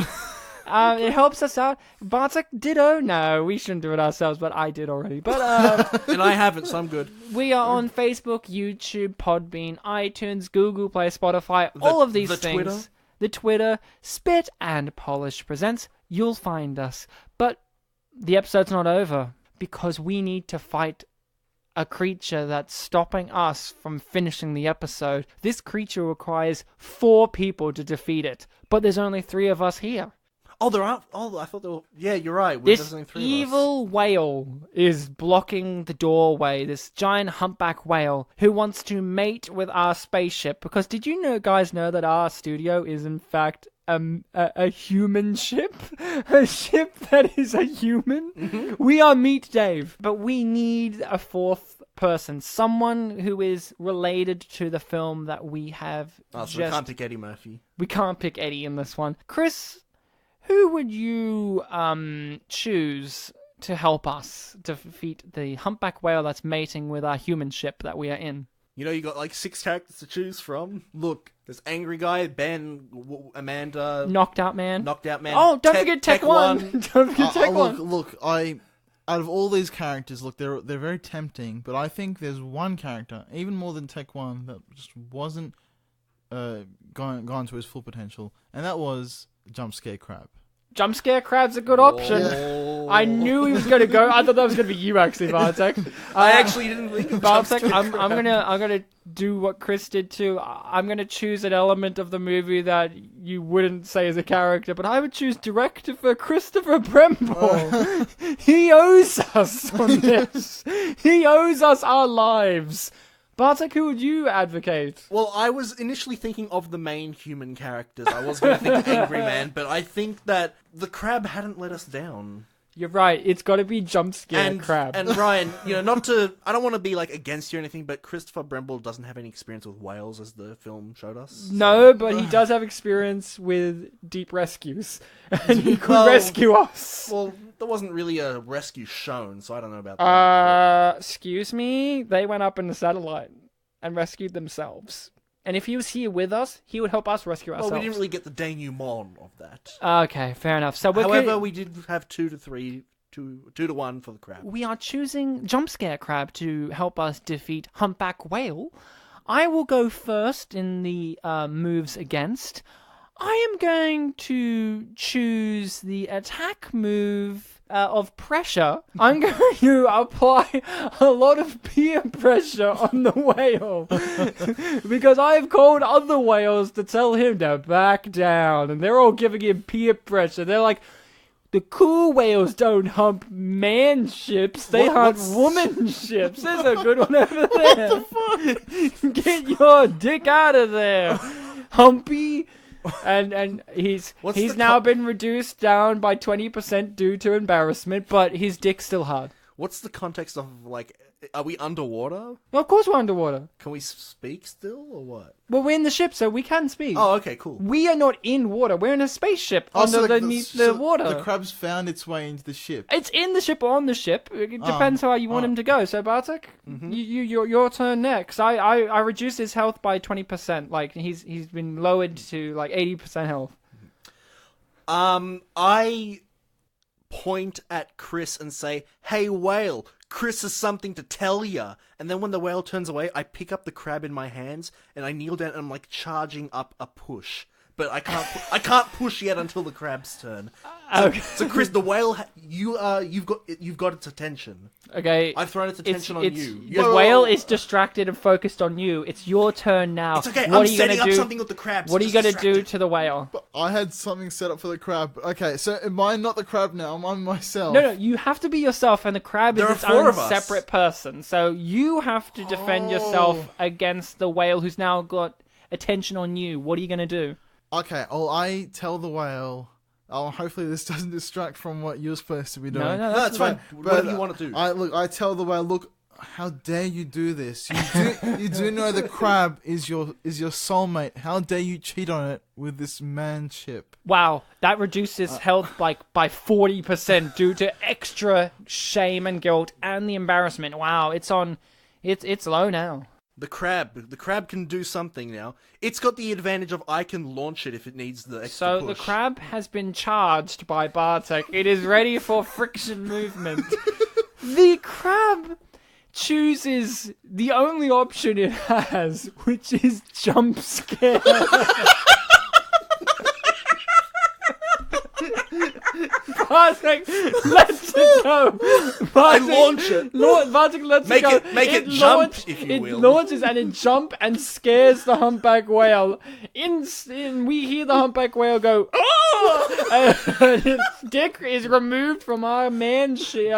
It helps us out. Bartek, ditto. No, we shouldn't do it ourselves, but I did already. But and I haven't, so I'm good. We are on Facebook, YouTube, Podbean, iTunes, Google Play, Spotify, all of these things. Twitter? The Twitter, Spit and Polish presents. You'll find us. But the episode's not over, because we need to fight a creature that's stopping us from finishing the episode. This creature requires 4 people to defeat it, but there's only 3 of us here. Oh, there aren't. Oh, I thought there were. Yeah, you're right. This evil whale is blocking the doorway. This giant humpback whale who wants to mate with our spaceship. Because did you guys know that our studio is in fact a human ship, a ship that is a human. We are Meet Dave, but we need a fourth person, someone who is related to the film that we have. Oh, so we can't pick Eddie Murphy. We can't pick Eddie in this one. Chris, who would you choose to help us defeat the humpback whale that's mating with our human ship that we are in? You know, you got like 6 characters to choose from. Look, there's Angry Guy, Ben, Amanda... Knocked Out Man. Oh, don't forget Tech One. Don't forget Tech One. Look, out of all these characters, look, they're very tempting, but I think there's one character, even more than Tech One, that just wasn't gone to his full potential, and that was Jump Scare Crab. Jump Scare Crab's a good option. I knew he was going to go. I thought that was going to be you, actually, Bartek. I actually didn't think of Bartek, I'm gonna do what Chris did too. I'm gonna choose an element of the movie that you wouldn't say as a character, but I would choose director for Christopher Bremble. He owes us on this. He owes us our lives. Bartek, who would you advocate? Well, I was initially thinking of the main human characters. I was going to think of Angry Man, but I think that the crab hadn't let us down. You're right. It's got to be Jump Scare Crab. And Ryan, I don't want to be like against you or anything, but Christopher Bremble doesn't have any experience with whales, as the film showed us. No, but he does have experience with deep rescues, and he could rescue us. Well, there wasn't really a rescue shown, so I don't know about that. Excuse me? They went up in the satellite and rescued themselves. And if he was here with us, he would help us rescue ourselves. Well, we didn't really get the denouement of that. Okay, fair enough. So However, we did have 2 to 1 for the crab. We are choosing Jump Scare Crab to help us defeat Humpback Whale. I will go first in the moves against. I am going to choose the attack move of pressure. I'm going to apply a lot of peer pressure on the whale because I've called other whales to tell him to back down, and they're all giving him peer pressure. They're like, the cool whales don't hump man ships, they hump woman ships. There's a good one over there. What the fuck? Get your dick out of there, Humpy. And he's now been reduced down by 20% due to embarrassment, but his dick's still hard. What's the context of, like, are we underwater? Well, of course we're underwater. Can we speak still, or what? Well, we're in the ship, so we can speak. Oh, okay, cool. We are not in water. We're in a spaceship underneath the water. The crab's found its way into the ship. It's in the ship or on the ship. It depends how you want him to go. So, Bartek, your turn next. I reduced his health by 20%. Like, he's been lowered to, like, 80% health. I point at Chris and say, "Hey, whale, Chris has something to tell ya." And then when the whale turns away, I pick up the crab in my hands and I kneel down and I'm like charging up a push. But I can't push yet until the crab's turn. So Chris, the whale, you've got its attention. Okay, I've thrown its attention on you. The whale is distracted and focused on you. It's your turn now. It's okay. I'm setting up something with the crab. What are you going to do to the whale? But I had something set up for the crab. Okay, so am I not the crab now? I'm myself. No, you have to be yourself, and the crab is its own separate person. So you have to defend yourself against the whale who's now got attention on you. What are you going to do? Okay, well, I tell the whale... Oh, hopefully this doesn't distract from what you're supposed to be doing. No, that's fine. What do you want to do? I tell the whale, look, how dare you do this? You do know the crab is your soulmate. How dare you cheat on it with this man ship? Wow, that reduces health by 40% due to extra shame and guilt and the embarrassment. Wow, it's low now. The crab can do something now. It's got the advantage of I can launch it if it needs the extra push. The crab has been charged by Bartek. It is ready for friction movement. The crab chooses the only option it has, which is jump scare. Bartek lets it go. I launch it. Bartek lets it go. Make it jump, if you will. It launches and it jumps and scares the humpback whale. We hear the humpback whale go, "Oh!" And its dick is removed from our human ship.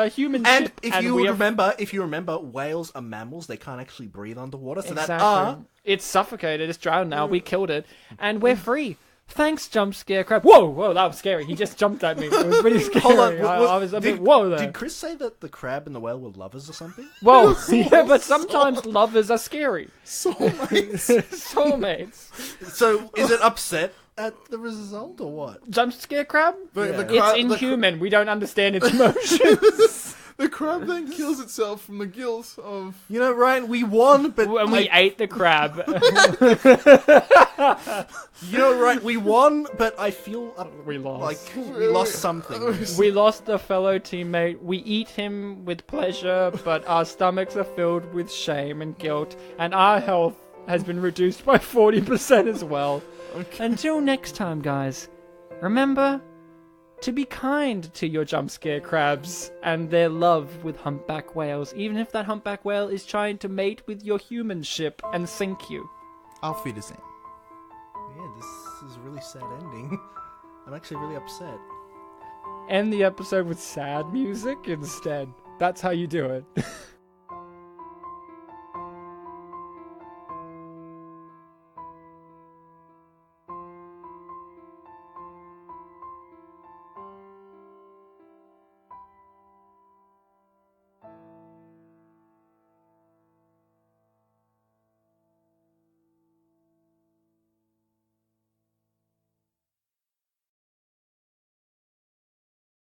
And if you remember, whales are mammals. They can't actually breathe underwater. So exactly. It's suffocated. It's drowned now. We killed it. And we're free. Thanks, jump scare crab. Whoa, that was scary. He just jumped at me. It was pretty scary. Hold on, I was a bit whoa there. Did Chris say that the crab and the whale were lovers or something? Whoa, yeah, but sometimes lovers are scary. Soulmates. Soulmates. So, is it upset at the result or what? Jump scare crab? But It's inhuman. We don't understand its emotions. The crab then kills itself from the guilt of... You know, Ryan, we won, but... And we ate the crab. You know, right, we won, but I feel... We lost. Like, we lost something. We lost a fellow teammate. We eat him with pleasure, but our stomachs are filled with shame and guilt, and our health has been reduced by 40% as well. Okay. Until next time, guys, remember to be kind to your jump scare crabs and their love with humpback whales, even if that humpback whale is trying to mate with your human ship and sink you. Auf Wiedersehen. Yeah, this is a really sad ending. I'm actually really upset. End the episode with sad music instead. That's how you do it.